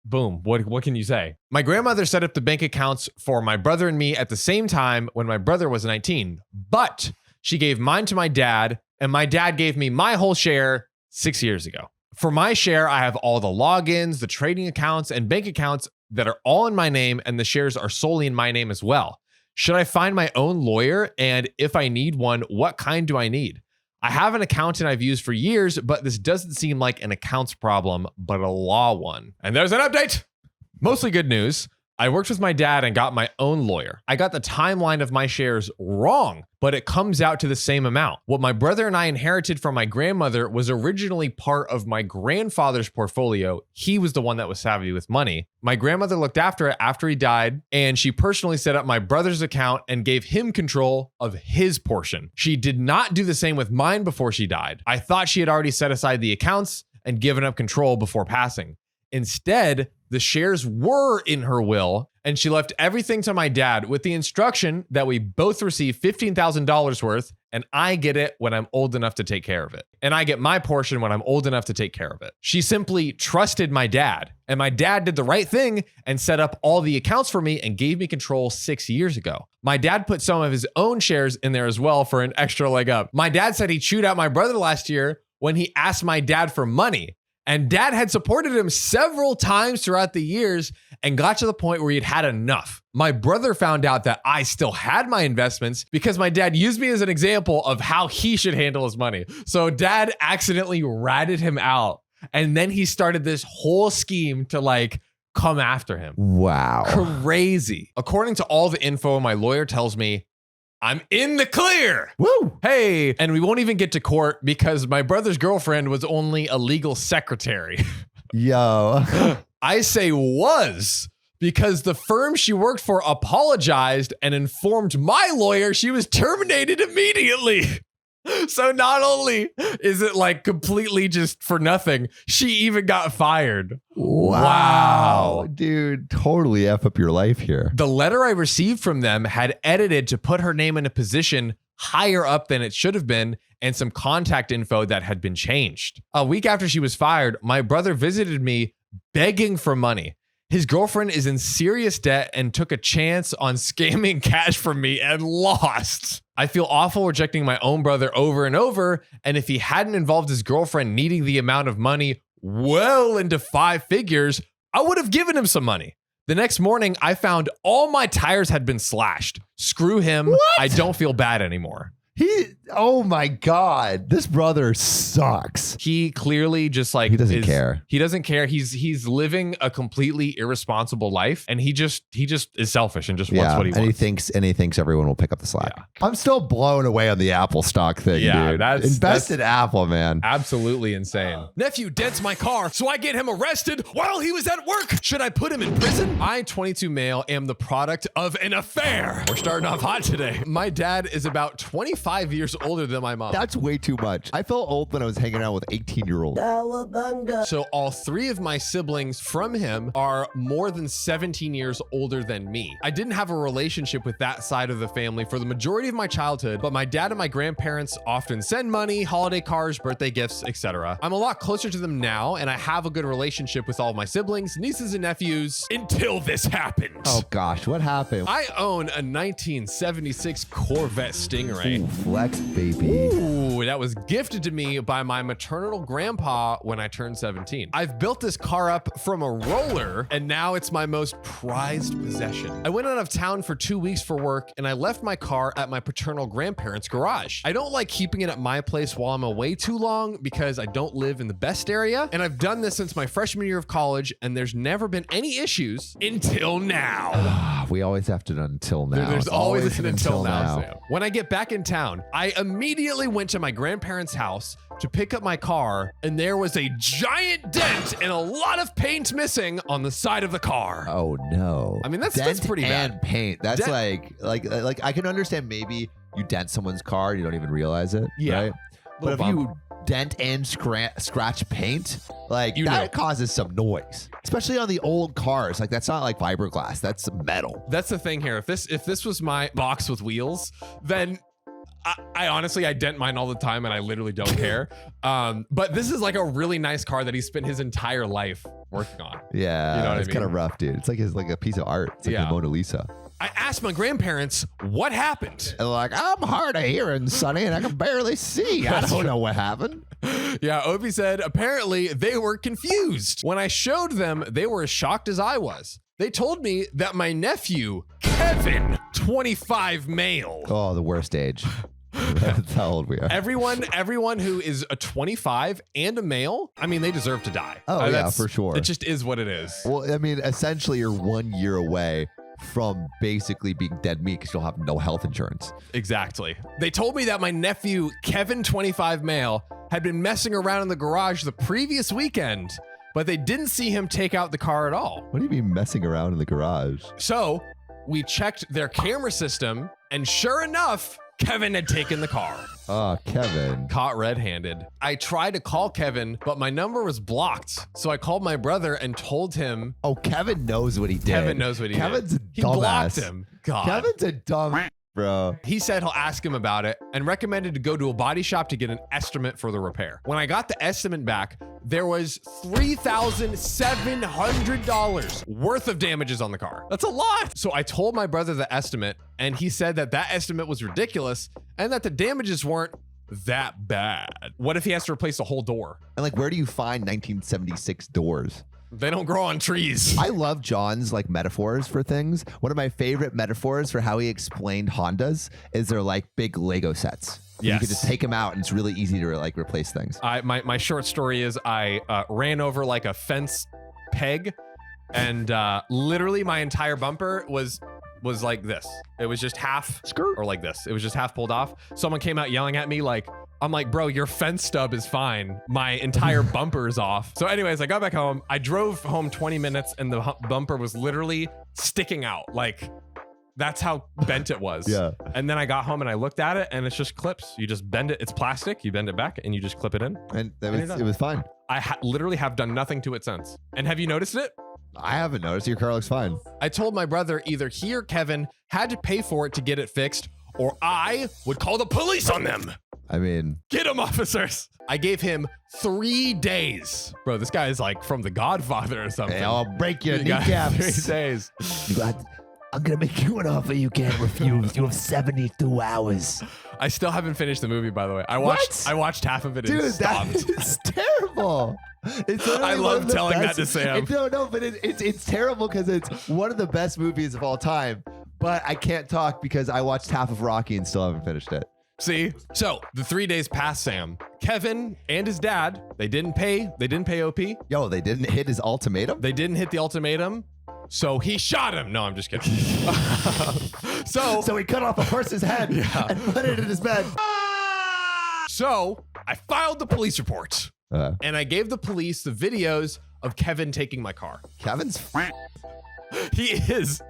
Boom. What can you say? My grandmother set up the bank accounts for my brother and me at the same time when my brother was 19, but she gave mine to my dad, and my dad gave me my whole share 6 years ago. For my share, I have all the logins, the trading accounts, and bank accounts that are all in my name, and the shares are solely in my name as well. Should I find my own lawyer? And if I need one, what kind do I need? I have an accountant I've used for years, but this doesn't seem like an accounts problem, but a law one. And there's an update. Mostly good news. I worked with my dad and got my own lawyer. I got the timeline of my shares wrong, but it comes out to the same amount. What my brother and I inherited from my grandmother was originally part of my grandfather's portfolio. He was the one that was savvy with money. My grandmother looked after it after he died, and she personally set up my brother's account and gave him control of his portion. She did not do the same with mine before she died. I thought she had already set aside the accounts and given up control before passing. Instead, the shares were in her will, and she left everything to my dad with the instruction that we both receive $15,000 worth, and I get it when I'm old enough to take care of it. And I get my portion when I'm old enough to take care of it. She simply trusted my dad, and my dad did the right thing and set up all the accounts for me and gave me control 6 years ago. My dad put some of his own shares in there as well for an extra leg up. My dad said he chewed out my brother last year when he asked my dad for money. And dad had supported him several times throughout the years and got to the point where he'd had enough. My brother found out that I still had my investments because my dad used me as an example of how he should handle his money. So dad accidentally ratted him out. And then he started this whole scheme to like come after him. Wow. Crazy. According to all the info my lawyer tells me, I'm in the clear. Woo. Hey, and we won't even get to court because my brother's girlfriend was only a legal secretary. Yo. I say was because the firm she worked for apologized and informed my lawyer she was terminated immediately. So not only is it like completely just for nothing, she even got fired. Wow. Dude, totally F up your life here. The letter I received from them had edited to put her name in a position higher up than it should have been and some contact info that had been changed. A week after she was fired, my brother visited me begging for money. His girlfriend is in serious debt and took a chance on scamming cash from me and lost. I feel awful rejecting my own brother over and over, and if he hadn't involved his girlfriend needing the amount of money well into 5 figures, I would have given him some money. The next morning, I found all my tires had been slashed. Screw him. What? I don't feel bad anymore. Oh my God, this brother sucks. He clearly just like He doesn't care. He doesn't care. He's living a completely irresponsible life, and he just is selfish and just wants what he wants. And he thinks everyone will pick up the slack. Yeah. I'm still blown away on the Apple stock thing, Yeah, dude. that's- Invest in Apple, man. Absolutely insane. Nephew dents my car, so I get him arrested while he was at work. Should I put him in prison? I, 22 male, am the product of an affair. We're starting off hot today. My dad is about 25 years older than my mom. That's way too much. I felt old when I was hanging out with 18-year-olds. So all 3 of my siblings from him are more than 17 years older than me. I didn't have a relationship with that side of the family for the majority of my childhood, but my dad and my grandparents often send money, holiday cards, birthday gifts, etc. I'm a lot closer to them now, and I have a good relationship with all of my siblings, nieces, and nephews until this happened. Oh gosh, what happened? I own a 1976 Corvette Stingray. Ooh, flex, baby. Ooh, that was gifted to me by my maternal grandpa when I turned 17. I've built this car up from a roller, and now it's my most prized possession. I went out of town for 2 weeks for work, and I left my car at my paternal grandparents' garage. I don't like keeping it at my place while I'm away too long because I don't live in the best area, and I've done this since my freshman year of college, and there's never been any issues until now. We always have to until now. There's It's always an until now, Sam. When I get back in town, I immediately went to my grandparents' house to pick up my car, and there was a giant dent and a lot of paint missing on the side of the car. Oh no. I mean, that's pretty and bad. paint. That's Dent- like I can understand maybe you dent someone's car and you don't even realize it. Yeah. Right? But if Little you dent and scratch paint, like You that know. causes some noise, especially on the old cars. Like that's not like fiberglass, that's metal. That's the thing here. If this was my box with wheels, then I honestly, I dent mine all the time and I literally don't care. But this is like a really nice car that he spent his entire life working on. Yeah, You know what I it's kind mean? of rough, dude. It's like a piece of art. It's like Yeah. the Mona Lisa. I asked my grandparents what happened. And they're like, I'm hard of hearing, Sonny, and I can barely see. I don't know what happened. Yeah, Opie said apparently they were confused. When I showed them, they were as shocked as I was. They told me that my nephew, Kevin, 25 male. Oh, the worst age. That's how old we are. Everyone who is a 25 and a male, I mean, they deserve to die. Oh, yeah, That's- for sure. It just is what it is. Well, I mean, essentially, you're 1 year away from basically being dead meat because you'll have no health insurance. Exactly. They told me that my nephew, Kevin, 25 male, had been messing around in the garage the previous weekend, but they didn't see him take out the car at all. What do you mean messing around in the garage? So we checked their camera system, and sure enough, Kevin had taken the car. Oh, Kevin. Caught red-handed. I tried to call Kevin, but my number was blocked. So I called my brother and told him. Oh, Kevin knows what he did. Kevin knows what he Kevin's did. a He dumbass. blocked him. God. Kevin's a dumb bro. He said he'll ask him about it and recommended to go to a body shop to get an estimate for the repair. When I got the estimate back, there was $3,700 worth of damages on the car. That's a lot. So I told my brother the estimate, and he said that estimate was ridiculous and that the damages weren't that bad. What if he has to replace the whole door? And like, where do you find 1976 doors? They don't grow on trees. I love John's like metaphors for things. One of my favorite metaphors for how he explained Hondas is they're like big Lego sets. You Yes. can just take them out and it's really easy to like replace things. My short story is I ran over like a fence peg, and literally my entire bumper was like this. It was just half Skirt. or like this. It was just half pulled off. Someone came out yelling at me like, I'm like, bro, your fence stub is fine. My entire bumper is off. So anyways, I got back home. I drove home 20 minutes and the bumper was literally sticking out. Like, that's how bent it was. Yeah. And then I got home and I looked at it and it's just clips. You just bend it. It's plastic. You bend it back and you just clip it in. And you're done. it was fine. I literally have done nothing to it since. And have you noticed it? I haven't noticed. Your car looks fine. I told my brother either he or Kevin had to pay for it to get it fixed, or I would call the police on them. I mean, Get him, officers. I gave him 3 days. Bro, this guy is like from The Godfather or something. hey, I'll break your You got kneecaps. 3 days. I'm going to make you an offer you can't refuse. You have 72 hours. I still haven't finished the movie, by the way. I watched half of it and Dude, stopped. that's terrible. It's literally I one love of the telling best- that to Sam. No, but it's terrible because it's one of the best movies of all time. But I can't talk because I watched half of Rocky and still haven't finished it. See? So the 3 days passed, Sam. Kevin and his dad, they didn't pay OP. Yo, they didn't hit his ultimatum? They didn't hit the ultimatum. So he shot him. No, I'm just kidding. So he cut off a horse's head and put it in his bed. So I filed the police report and I gave the police the videos of Kevin taking my car. Kevin's He is,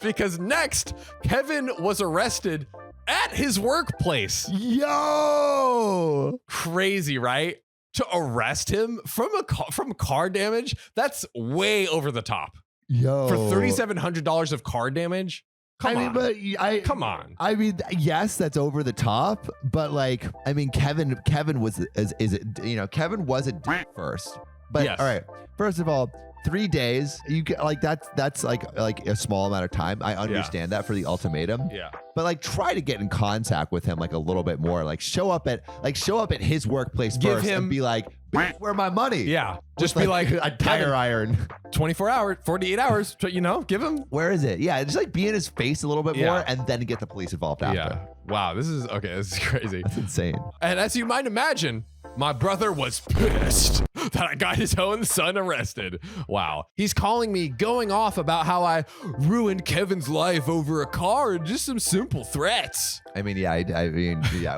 because next, Kevin was arrested at his workplace. Yo! Crazy, right? To arrest him from car damage, that's way over the top. Yo. For $3,700 of car damage? Come on. Come on. I mean, yes, that's over the top, but like, I mean, Kevin was Kevin was a dick first. But Yes. all right, first of all, 3 days, you get like that's like a small amount of time. I understand that for the ultimatum. Yeah. But like, try to get in contact with him like a little bit more. Like, show up at his workplace Give first him- and be like, "Where my money?" Yeah. Just With, be like, a tire Kevin, iron. 24 hours, 48 hours, give him. Where is it? Yeah, just like be in his face a little bit Yeah. more, and then get the police involved after. Yeah. Wow. This is crazy. That's insane. And as you might imagine, my brother was pissed. that I got his own son arrested. Wow. He's calling me, going off about how I ruined Kevin's life over a car and just some simple threats. I mean, yeah, it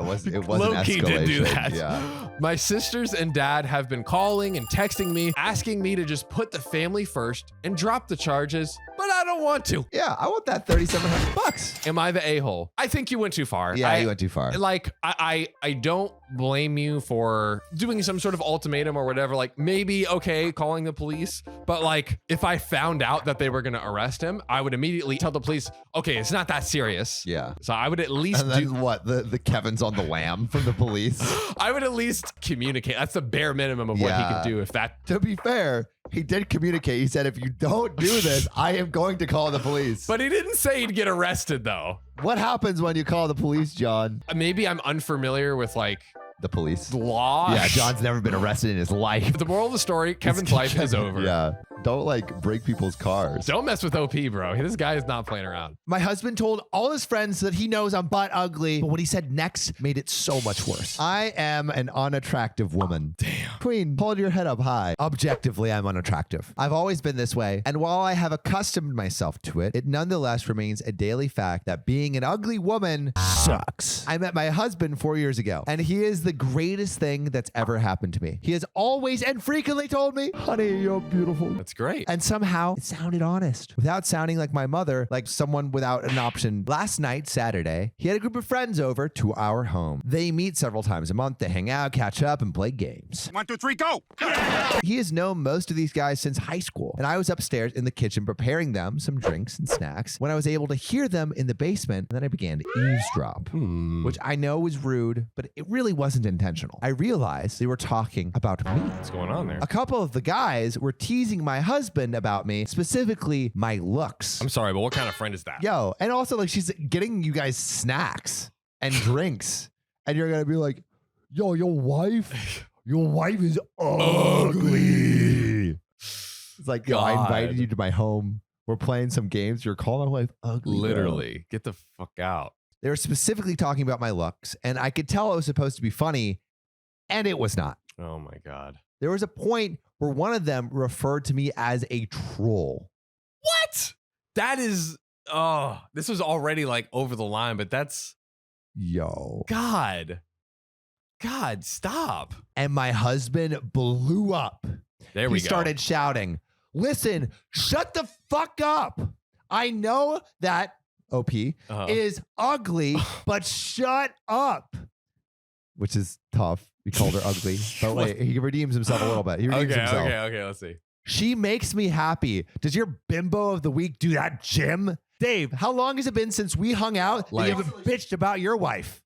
was an Low-key escalation. did do that. Yeah. My sisters and dad have been calling and texting me, asking me to just put the family first and drop the charges, but I don't want to. Yeah, I want that $3,700. Am I the a-hole? I think you went too far. Yeah, you went too far. Like, I don't blame you for doing some sort of ultimatum or whatever. Like, maybe, okay, calling the police. But like, if I found out that they were going to arrest him, I would immediately tell the police, okay, it's not that serious. Yeah. So I would at least And then what? The Kevin's on the lam from the police. I would at least communicate. That's the bare minimum of what he could do if that. To be fair, he did communicate. He said, if you don't do this, I am going to call the police. But he didn't say he'd get arrested though. What happens when you call the police, John? Maybe I'm unfamiliar with like The police. the law. Yeah, John's never been arrested in his life. The moral of the story, Kevin's life is over. Yeah. Don't like break people's cars. Don't mess with OP, bro. This guy is not playing around. My husband told all his friends that he knows I'm butt ugly, but what he said next made it so much worse. I am an unattractive woman. Damn. Queen, hold your head up high. Objectively, I'm unattractive. I've always been this way, and while I have accustomed myself to it, it nonetheless remains a daily fact that being an ugly woman sucks. I met my husband 4 years ago, and he is the greatest thing that's ever happened to me. He has always and frequently told me, honey, you're beautiful. That's great. And somehow it sounded honest without sounding like my mother, like someone without an option. Last night, Saturday, he had a group of friends over to our home. They meet several times a month to hang out, catch up, and play games. 1, 2, 3, go! He has known most of these guys since high school, and I was upstairs in the kitchen preparing them some drinks and snacks when I was able to hear them in the basement, and then I began to eavesdrop, which I know was rude, but it really wasn't intentional. I realized they were talking about me. What's going on there? A couple of the guys were teasing my husband about me, specifically my looks. I'm sorry, but what kind of friend is that? Yo, and also like she's getting you guys snacks and drinks, and you're gonna be like, yo, your wife is ugly. It's like, yo, I invited you to my home. We're playing some games. You're calling my wife ugly. Literally. Get the fuck out. They were specifically talking about my looks, and I could tell it was supposed to be funny, and it was not. Oh my God. There was a point where one of them referred to me as a troll. What? That is, oh, this was already like over the line, but that's, Yo. God, stop. And my husband blew up. There we He go. started shouting, listen, shut the fuck up. I know that OP is ugly, but shut up. Which is tough. We called her ugly. But wait, he redeems himself a little bit. He redeems himself. Okay, let's see. She makes me happy. Does your bimbo of the week do that, Jim? Dave, how long has it been since we hung out that you haven't bitched about your wife?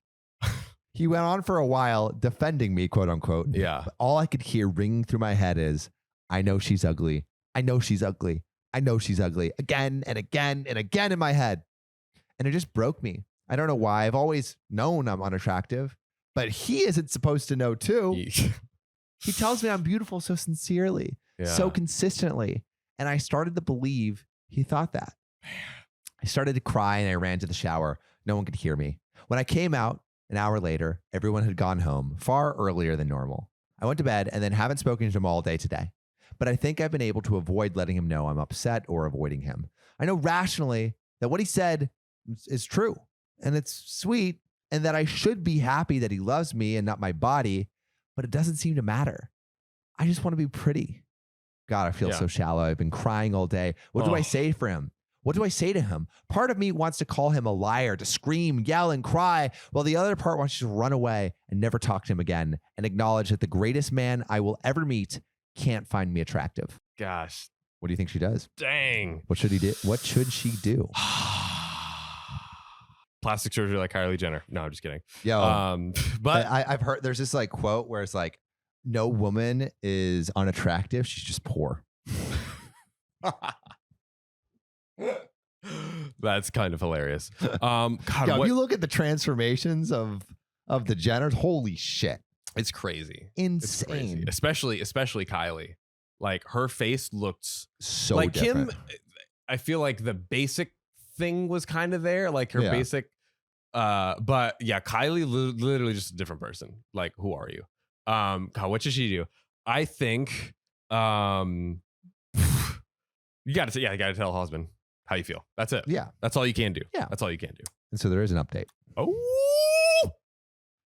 He went on for a while defending me, quote unquote. Yeah. But all I could hear ringing through my head is, I know she's ugly. I know she's ugly. I know she's ugly. Again and again and again in my head. And it just broke me. I don't know why. I've always known I'm unattractive, but he isn't supposed to know too. He tells me I'm beautiful so sincerely, so consistently. And I started to believe he thought that. I started to cry and I ran to the shower. No one could hear me. When I came out an hour later, everyone had gone home far earlier than normal. I went to bed and then haven't spoken to him all day today. But I think I've been able to avoid letting him know I'm upset or avoiding him. I know rationally that what he said is true and it's sweet and that I should be happy that he loves me and not my body, but it doesn't seem to matter. I just want to be pretty. God, I feel so shallow. I've been crying all day. What do I say for him? What do I say to him? Part of me wants to call him a liar, to scream, yell, and cry, while the other part wants to run away and never talk to him again and acknowledge that the greatest man I will ever meet can't find me attractive. Gosh. What do you think she does? Dang. What should he do? What should she do? Plastic surgery like Kylie Jenner. No, I'm just kidding. Yo, but I've heard there's this like quote where it's like, no woman is unattractive. She's just poor. That's kind of hilarious. God, Yo, if you look at the transformations of the Jenners, holy shit. it's crazy. Insane. It's crazy. Especially Kylie. Like her face looks So like different. Kim. I feel like the basic thing was kind of there, like her basic. But yeah, Kylie literally just a different person. Like, who are you? God, what should she do? I think you got to tell the husband how you feel. That's it. Yeah. That's all you can do. Yeah. That's all you can do. And so there is an update. Oh.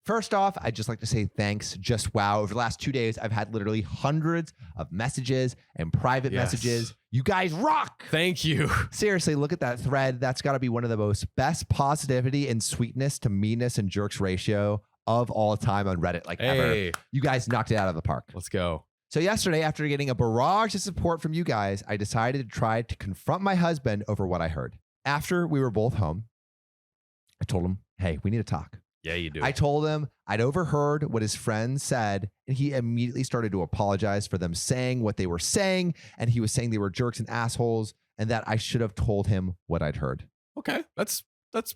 First off, I'd just like to say thanks. Just wow. Over the last 2 days, I've had literally hundreds of messages and private messages. You guys rock. Thank you. Seriously, look at that thread. That's got to be one of the most best positivity and sweetness to meanness and jerks ratio of all time on Reddit. Like ever. You guys knocked it out of the park. Let's go. So yesterday, after getting a barrage of support from you guys, I decided to try to confront my husband over what I heard. After we were both home, I told him, hey, we need to talk. Yeah, you do. I told him I'd overheard what his friends said, and he immediately started to apologize for them saying what they were saying, and he was saying they were jerks and assholes, and that I should have told him what I'd heard. Okay, that's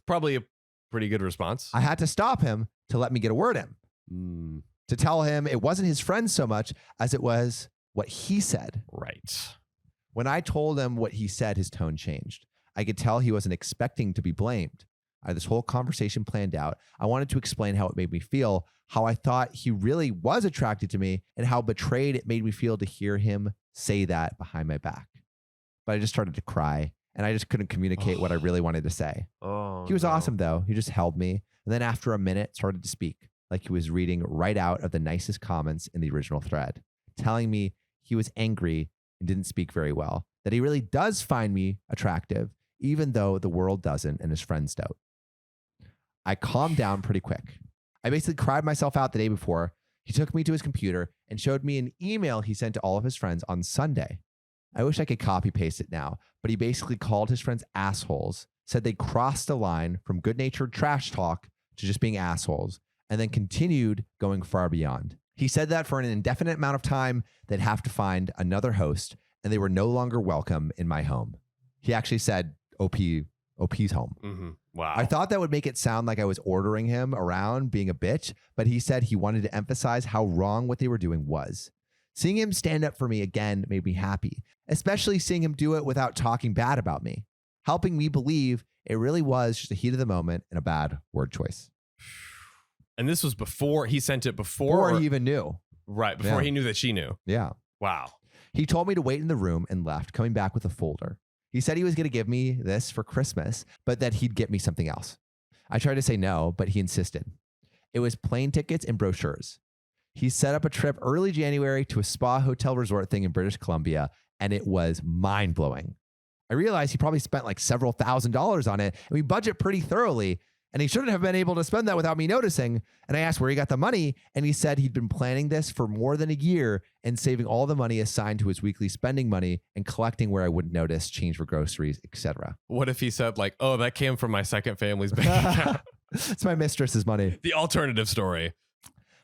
probably a pretty good response. I had to stop him to let me get a word in. To tell him it wasn't his friends so much as it was what he said. Right. When I told him what he said, his tone changed. I could tell he wasn't expecting to be blamed. I had this whole conversation planned out. I wanted to explain how it made me feel, how I thought he really was attracted to me, and how betrayed it made me feel to hear him say that behind my back. But I just started to cry, and I just couldn't communicate what I really wanted to say. He was awesome, though. He just held me, and then after a minute, started to speak, like he was reading right out of the nicest comments in the original thread, telling me he was angry and didn't speak very well, that he really does find me attractive, even though the world doesn't and his friends don't. I calmed down pretty quick. I basically cried myself out the day before. He took me to his computer and showed me an email he sent to all of his friends on Sunday. I wish I could copy paste it now, but he basically called his friends assholes, said they crossed the line from good-natured trash talk to just being assholes, and then continued going far beyond. He said that for an indefinite amount of time, they'd have to find another host, and they were no longer welcome in my home. He actually said OP's home. Mm-hmm. Wow. I thought that would make it sound like I was ordering him around being a bitch, but he said he wanted to emphasize how wrong what they were doing was. Seeing him stand up for me again made me happy, especially seeing him do it without talking bad about me, helping me believe it really was just the heat of the moment and a bad word choice. And this was before he sent it before he even knew. Right. Before he knew that she knew. Yeah. Wow. He told me to wait in the room and left, coming back with a folder. He said he was going to give me this for Christmas, but that he'd get me something else. I tried to say no, but he insisted. It was plane tickets and brochures. He set up a trip early January to a spa hotel resort thing in British Columbia, and it was mind-blowing. I realized he probably spent like several $1,000s on it, and we budget pretty thoroughly, and he shouldn't have been able to spend that without me noticing. And I asked where he got the money, and he said he'd been planning this for more than a year and saving all the money assigned to his weekly spending money and collecting where I wouldn't notice, change for groceries, etc. What if he said like, oh, that came from my second family's bank account? It's my mistress's money. The alternative story.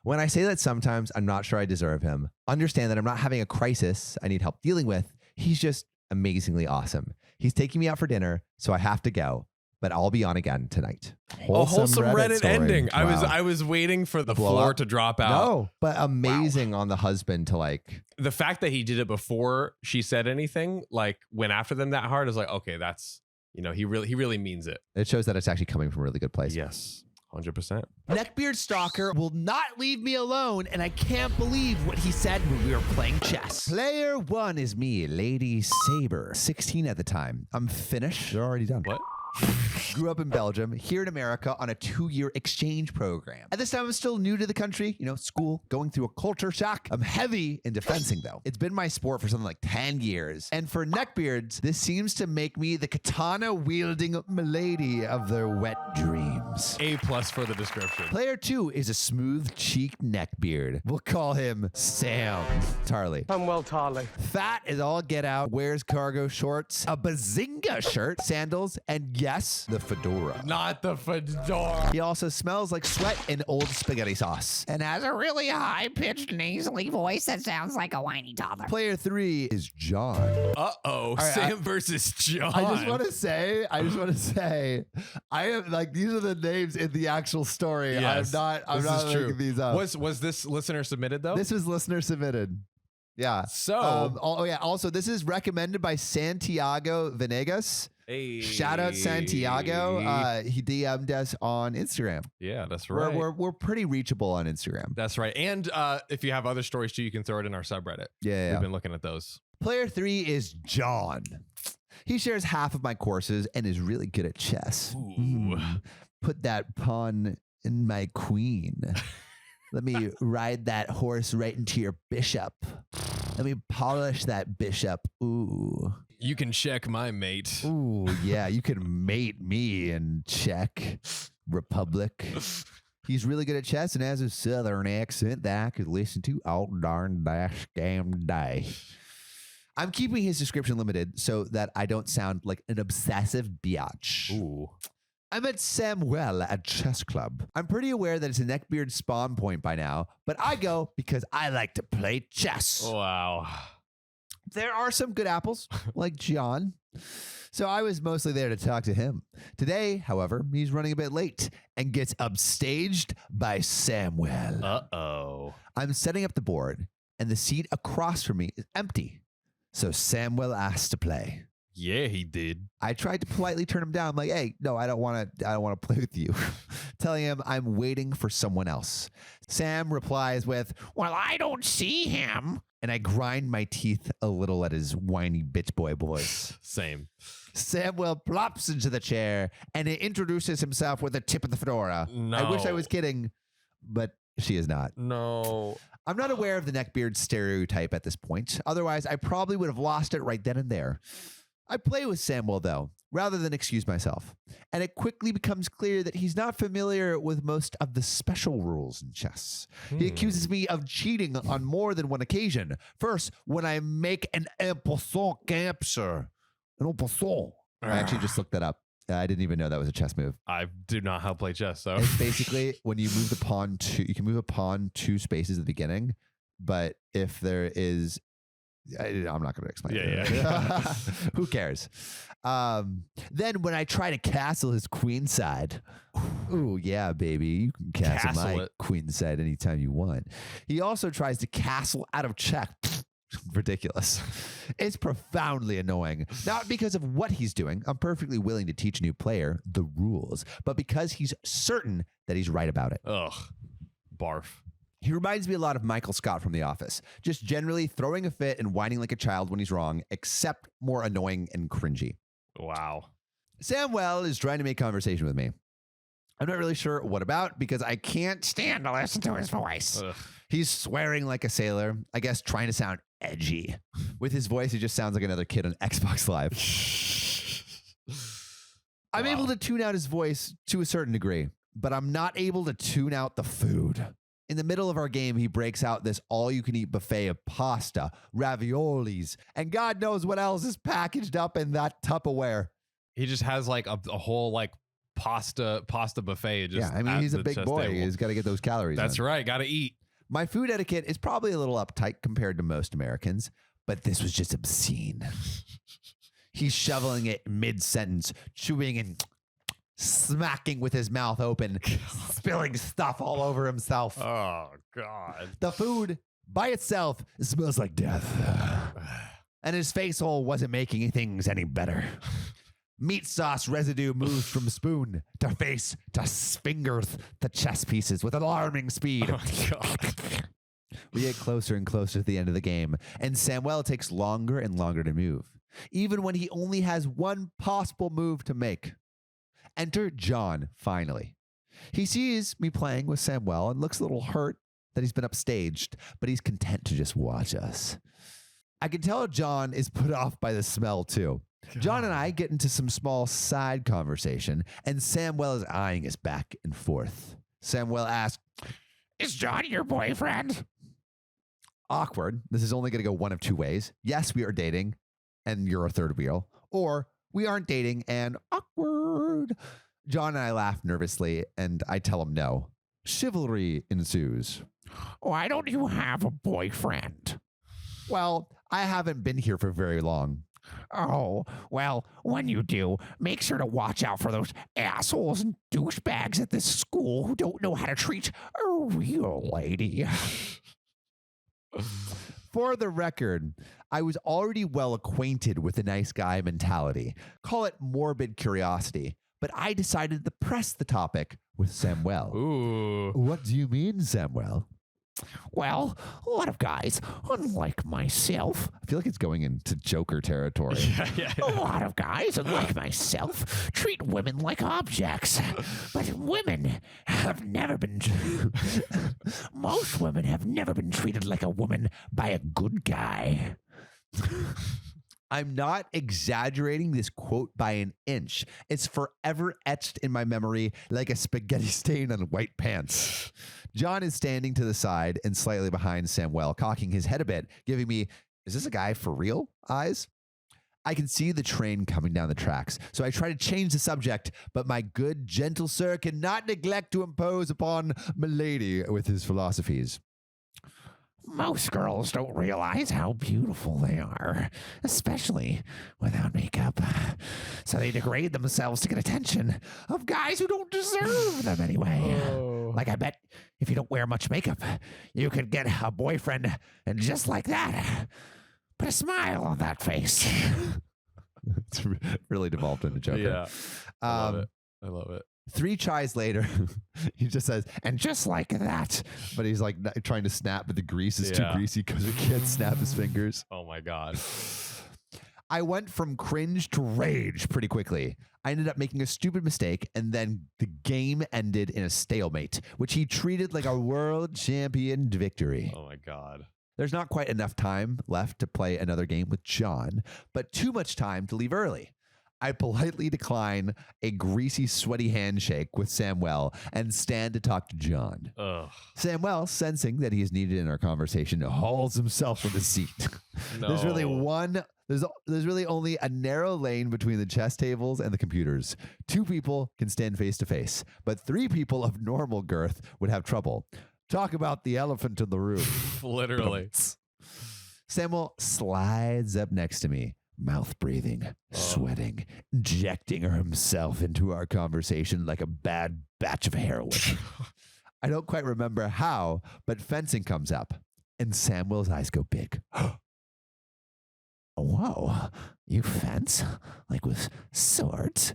When I say that sometimes I'm not sure I deserve him, understand that I'm not having a crisis I need help dealing with. He's just amazingly awesome. He's taking me out for dinner, so I have to go. But I'll be on again tonight. Wholesome Reddit story. ending. Wow. I was waiting for the Blow floor up? to drop out. No, but amazing on the husband to like. The fact that he did it before she said anything, like went after them that hard, is like, okay, that's, you know, he really means it. It shows that it's actually coming from a really good place. Yes. 100%. Neckbeard Stalker will not leave me alone, and I can't believe what he said when we were playing chess. Player one is me, Lady Saber, 16 at the time. I'm Finnish. They're already done. What? Grew up in Belgium, here in America on a 2-year exchange program. At this time, I'm still new to the country, school, going through a culture shock. I'm heavy in defensing, though. It's been my sport for something like 10 years. And for neckbeards, this seems to make me the katana-wielding milady of their wet dreams. A+ for the description. Player 2 is a smooth-cheeked neckbeard. We'll call him Sam Tarley. I'm well, Tarley. Fat as all get out, wears cargo shorts, a bazinga shirt, sandals, and yes, the fedora. Not the fedora. He also smells like sweat and old spaghetti sauce. And has a really high-pitched, nasally voice that sounds like a whiny toddler. Player 3 is John. Uh-oh. right, Sam versus John. I just want to say, I am like, these are the names in the actual story. Yes, I'm not making these up. Was this listener submitted though? This was listener submitted. Yeah. So, Also, this is recommended by Santiago Venegas. Hey. Shout out Santiago. He DM'd us on Instagram. Yeah, that's right. We're pretty reachable on Instagram. That's right. And if you have other stories too, you can throw it in our subreddit. Yeah. We've been looking at those. Player 3 is John. He shares half of my courses and is really good at chess. Put that pawn in my queen. Let me ride that horse right into your bishop. Let me polish that bishop. Ooh. You can check my mate. Ooh, yeah. You can mate me in Czech Republic. He's really good at chess and has a southern accent that I could listen to all darn dash damn day. I'm keeping his description limited so that I don't sound like an obsessive biatch. Ooh. I met Samuel at chess club. I'm pretty aware that it's a neckbeard spawn point by now, but I go because I like to play chess. Wow. There are some good apples, like John. So I was mostly there to talk to him. Today, however, he's running a bit late and gets upstaged by Samuel. Uh-oh. I'm setting up the board, and the seat across from me is empty. So Samuel asked to play. Yeah, he did. I tried to politely turn him down. I'm like, hey, no, I don't want to play with you. Telling him I'm waiting for someone else. Sam replies with, Well, I don't see him. and I grind my teeth a little at his whiny bitch boy voice. Same. Samuel plops into the chair and he introduces himself with a tip of the fedora. I wish I was kidding, but she is not. No. I'm not aware of the neckbeard stereotype at this point. Otherwise, I probably would have lost it right then and there. I play with Samuel, though, rather than excuse myself. And it quickly becomes clear that he's not familiar with most of the special rules in chess. He accuses me of cheating on more than one occasion. First, when I make an en passant capture. An en passant. I actually just looked that up. I didn't even know that was a chess move. I do not how to play chess, so. It's basically when you move the pawn you can move a pawn 2 spaces at the beginning, but if there is, I'm not going to explain it. Yeah. Who cares? Then when I try to castle his queen side, ooh, yeah, baby, you can castle my queen side anytime you want. He also tries to castle out of check. Ridiculous. It's profoundly annoying. Not because of what he's doing. I'm perfectly willing to teach a new player the rules, but because he's certain that he's right about it. Ugh. Barf. He reminds me a lot of Michael Scott from The Office, just generally throwing a fit and whining like a child when he's wrong, except more annoying and cringy. Wow. Samuel is trying to make conversation with me. I'm not really sure what about because I can't Stand to listen to his voice. Ugh. He's swearing like a sailor, I guess trying to sound edgy. With his voice, he just sounds like another kid on Xbox Live. I'm able to tune out his voice to a certain degree, but I'm not able to tune out the food. In the middle of our game, he breaks out this all-you-can-eat buffet of pasta, raviolis, and God knows what else is packaged up in that Tupperware. He just has like a whole like pasta buffet. Just Yeah, I mean, he's a big boy. He's got to get those calories. That's right. Got to eat. My food etiquette is probably a little uptight compared to most Americans, but this was just obscene. He's shoveling it mid-sentence, chewing and smacking with his mouth open, spilling stuff all over himself. Oh, God. The food by itself smells like death. And his face hole wasn't making things any better. Meat sauce residue moves from spoon to face to fingers to chess pieces with alarming speed. Oh, God. We get closer and closer to the end of the game, and Samuel takes longer and longer to move, even when he only has one possible move to make. Enter John, finally. He sees me playing with Samuel and looks a little hurt that he's been upstaged, but he's content to just watch us. I can tell John is put off by the smell, too. John and I get into some small side conversation, and Samuel is eyeing us back and forth. Samuel asks, Is John your boyfriend? awkward. This is only going to go one of two ways. Yes, we are dating, and you're a third wheel. Or we aren't dating, and awkward. John and I laugh nervously, and I tell him no. Chivalry ensues. Why don't you have a boyfriend? Well, I haven't been here for very long. Oh, well, when you do, make sure to watch out for those assholes and douchebags at this school who don't know how to treat a real lady. For the record, I was already well acquainted with the nice guy mentality. Call it morbid curiosity. But I decided to press the topic with Samuel. Ooh. What do you mean, Samuel? Well, a lot of guys, unlike myself, I feel like it's going into Joker territory. a lot of guys, unlike myself, treat women like objects. But women have never been. Most women have never been treated like a woman by a good guy. I'm not exaggerating this quote by an inch. It's forever etched in my memory like a spaghetti stain on white pants. John is standing to the side and slightly behind Samuel, cocking his head a bit, giving me, is this a guy for real? Eyes. I can see the train coming down the tracks, so I try to change the subject, but my good, gentle sir cannot neglect to impose upon milady with his philosophies. Most girls don't realize how beautiful they are, especially without makeup. So they degrade themselves to get attention of guys who don't deserve them anyway. Like, I bet if you don't wear much makeup, you could get a boyfriend just like that. Put a smile on that face. It's really devolved into Joker. Yeah. I love it. 3 tries later, he just says, And just like that. but he's like trying to snap, but the grease is too Yeah. greasy because he can't snap his fingers. Oh my God. I went from cringe to rage pretty quickly. I ended up making a stupid mistake, and then the game ended in a stalemate, which he treated like a world champion victory. Oh my God. There's not quite enough time left to play another game with John, but too much time to leave early. I politely decline a greasy, sweaty handshake with Samuel and stand to talk to John. Ugh. Samuel, sensing that he is needed in our conversation, hauls himself from his seat. There's really there's really only a narrow lane between the chess tables and the computers. 2 people can stand face to face, but 3 people of normal girth would have trouble. Talk about the elephant in the room. Literally. Samuel slides up next to me, mouth breathing, sweating, injecting himself into our conversation like a bad batch of heroin. I don't quite remember how, but fencing comes up, and Samuel's eyes go big. Whoa, you fence? Like with swords?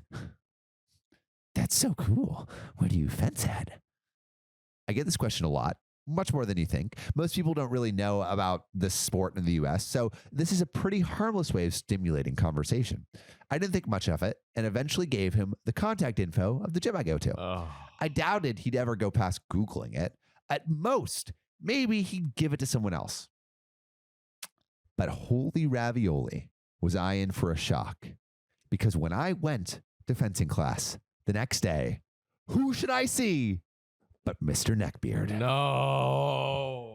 That's so cool. Where do you fence at? I get this question a lot, much more than you think. Most people don't really know about this sport in the US, so this is a pretty harmless way of stimulating conversation. I didn't think much of it and eventually gave him the contact info of the gym I go to. Oh. I doubted he'd ever go past Googling it. At most, maybe he'd give it to someone else. But holy ravioli, was I in for a shock. Because when I went to fencing class the next day, who should I see but Mr. Neckbeard? No.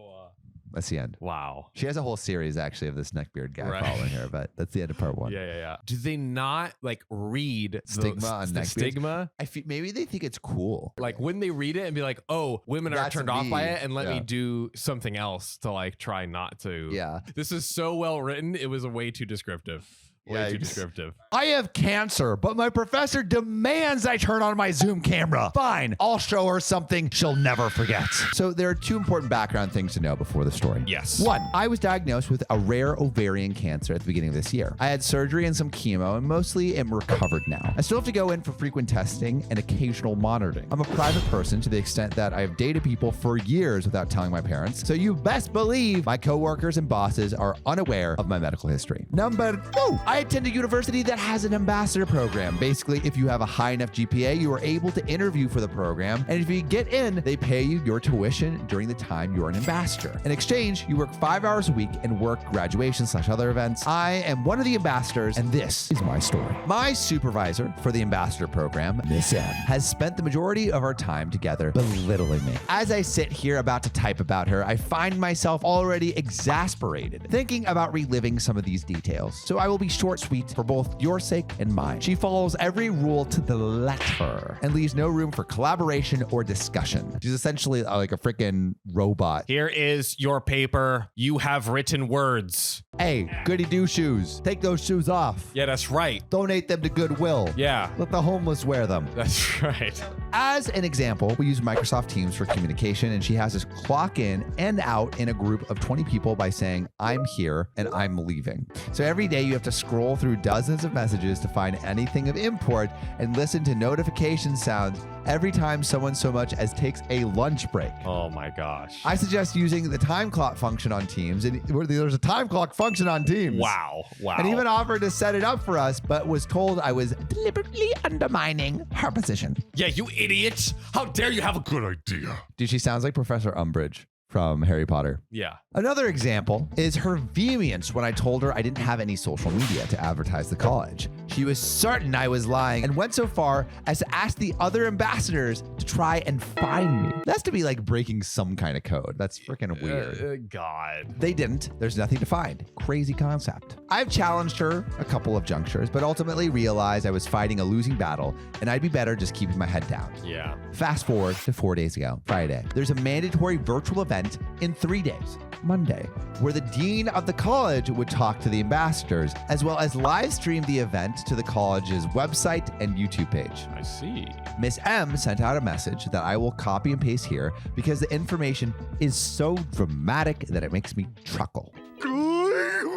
That's the end. Wow. She has a whole series actually of this Neckbeard guy Right. following her, but that's the end of part 1. Yeah. Do they not like read Stigma on the neckbeards? stigma? I feel maybe they think it's cool. Like, wouldn't they read it and be like, "Oh, women are That's turned off by me. it," and let Yeah. me do something else to like try not to? Yeah. This is so well written. It was way too descriptive. Way too Yikes. descriptive. I have cancer, but my professor demands I turn on my Zoom camera. Fine, I'll show her something she'll never forget. So there are 2 important background things to know before the story. Yes. 1, I was diagnosed with a rare ovarian cancer at the beginning of this year. I had surgery and some chemo and mostly am recovered now. I still have to go in for frequent testing and occasional monitoring. I'm a private person to the extent that I have dated people for years without telling my parents. So you best believe my coworkers and bosses are unaware of my medical history. Number 2, I attend a university that has an ambassador program. Basically, if you have a high enough GPA, you are able to interview for the program. And if you get in, they pay you your tuition during the time you're an ambassador. In exchange, you work 5 hours a week and work graduation/other events. I am one of the ambassadors, and this is my story. My supervisor for the ambassador program, Miss M, has spent the majority of our time together belittling me. As I sit here about to type about her, I find myself already exasperated, thinking about reliving some of these details. So I will be short, sweet, for both your sake and mine. She follows every rule to the letter and leaves no room for collaboration or discussion. She's essentially like a freaking robot. Here is your paper. You have written words. Hey, goody two shoes. Take those shoes off. Yeah, that's right. Donate them to Goodwill. Yeah, Let the homeless wear them. that's right. As an example, we use Microsoft Teams for communication, and she has us clock in and out in a group of 20 people by saying, I'm here and I'm leaving. So every day you have to scroll through dozens of messages to find anything of import and listen to notification sounds every time someone so much as takes a lunch break. Oh my gosh. I suggest using the time clock function on Teams. And there's a time clock function on Teams. Wow. And even offered to set it up for us, but was told I was deliberately undermining her position. Yeah, you idiots. How dare you have a good idea? Dude, she sounds like Professor Umbridge from Harry Potter. Yeah. Another example is her vehemence when I told her I didn't have any social media to advertise the college. She was certain I was lying and went so far as to ask the other ambassadors to try and find me. That's to be like breaking some kind of code. That's freaking weird. God. They didn't. There's nothing to find. Crazy concept. I've challenged her a couple of junctures, but ultimately realized I was fighting a losing battle and I'd be better just keeping my head down. Yeah. Fast forward to 4 days ago, Friday. There's a mandatory virtual event in 3 days, Monday, where the dean of the college would talk to the ambassadors, as well as live stream the event to the college's website and YouTube page. I see. Miss M sent out a message that I will copy and paste here because the information is so dramatic that it makes me chuckle.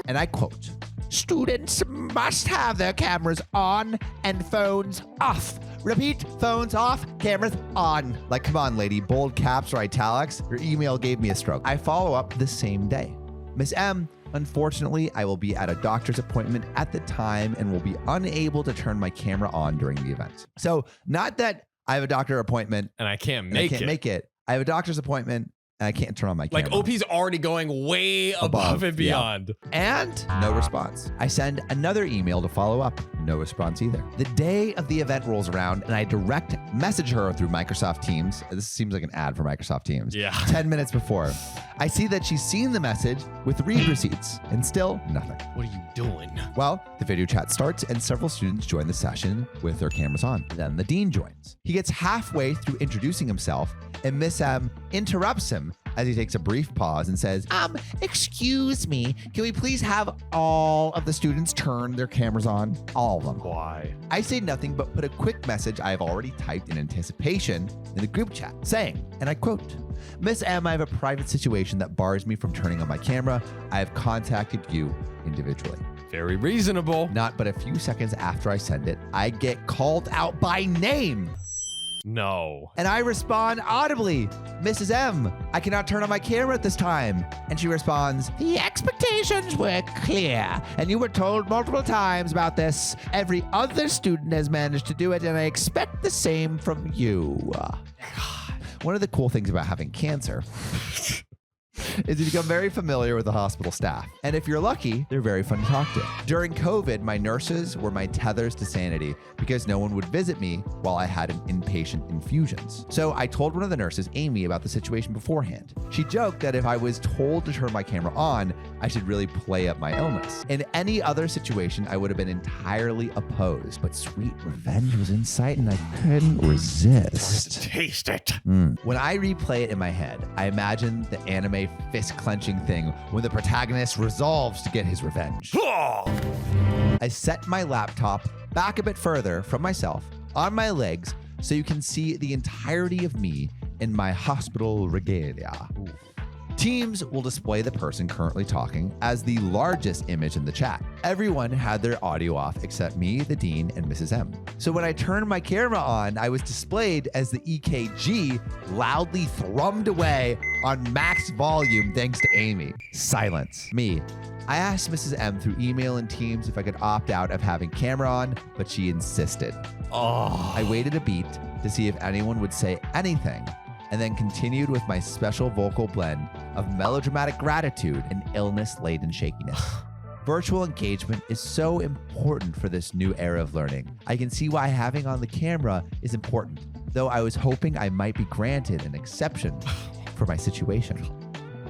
And I quote, students must have their cameras on and phones off. Repeat, phones off, cameras on. Like, come on, lady, bold caps or italics. Your email gave me a stroke. I follow up the same day. Miss M, unfortunately, I will be at a doctor's appointment at the time and will be unable to turn my camera on during the event. So, not that I have a doctor appointment And I can't and make I can't it. make it. I have a doctor's appointment and I can't turn on my camera. Like OP's already going way above and yeah. beyond. And no response. I send another email to follow up. No response either. The day of the event rolls around and I direct message her through Microsoft Teams. This seems like an ad for Microsoft Teams. Yeah. 10 minutes before. I see that she's seen the message with read receipts and still nothing. What are you doing? Well, the video chat starts and several students join the session with their cameras on. Then the dean joins. He gets halfway through introducing himself and Miss M interrupts him as he takes a brief pause and says, excuse me, can we please have all of the students turn their cameras on? All of them. Why? I say nothing but put a quick message I have already typed in anticipation in the group chat saying, and I quote, Miss M, I have a private situation that bars me from turning on my camera. I have contacted you individually. Very reasonable. Not but a few seconds after I send it, I get called out by name. No. And I respond audibly, Mrs. M, I cannot turn on my camera at this time. And she responds, the expectations were clear, and you were told multiple times about this. Every other student has managed to do it, and I expect the same from you. One of the cool things about having cancer is you become very familiar with the hospital staff. And if you're lucky, they're very fun to talk to. During COVID, my nurses were my tethers to sanity because no one would visit me while I had an inpatient infusions. So I told one of the nurses, Amy, about the situation beforehand. She joked that if I was told to turn my camera on, I should really play up my illness. In any other situation, I would have been entirely opposed, but sweet revenge was in sight and I couldn't resist. Taste it. When I replay it in my head, I imagine the anime fist-clenching thing when the protagonist resolves to get his revenge. I set my laptop back a bit further from myself on my legs so you can see the entirety of me in my hospital regalia. Teams will display the person currently talking as the largest image in the chat. Everyone had their audio off except me, the dean, and Mrs. M. So when I turned my camera on, I was displayed as the EKG loudly thrummed away on max volume thanks to Amy. Silence. Me. I asked Mrs. M through email and Teams if I could opt out of having camera on, but she insisted. I waited a beat to see if anyone would say anything, and then continued with my special vocal blend of melodramatic gratitude and illness-laden shakiness. Virtual engagement is so important for this new era of learning. I can see why having on the camera is important, though I was hoping I might be granted an exception for my situation.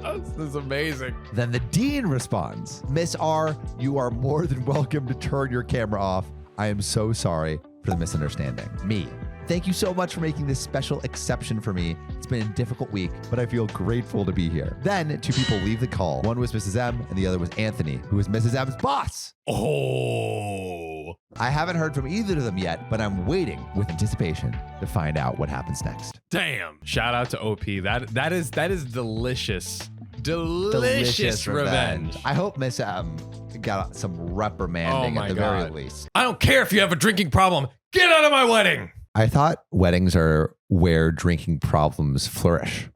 This is amazing. Then the dean responds, Miss R, you are more than welcome to turn your camera off. I am so sorry for the misunderstanding. Me. Thank you so much for making this special exception for me. It's been a difficult week, but I feel grateful to be here. Then 2 people leave the call. One was Mrs. M and the other was Anthony, who was Mrs. M's boss. Oh. I haven't heard from either of them yet, but I'm waiting with anticipation to find out what happens next. Damn. Shout out to OP. That is delicious. Delicious revenge. I hope Miss M got some reprimanding at the very least. I don't care if you have a drinking problem. Get out of my wedding. I thought weddings are where drinking problems flourish.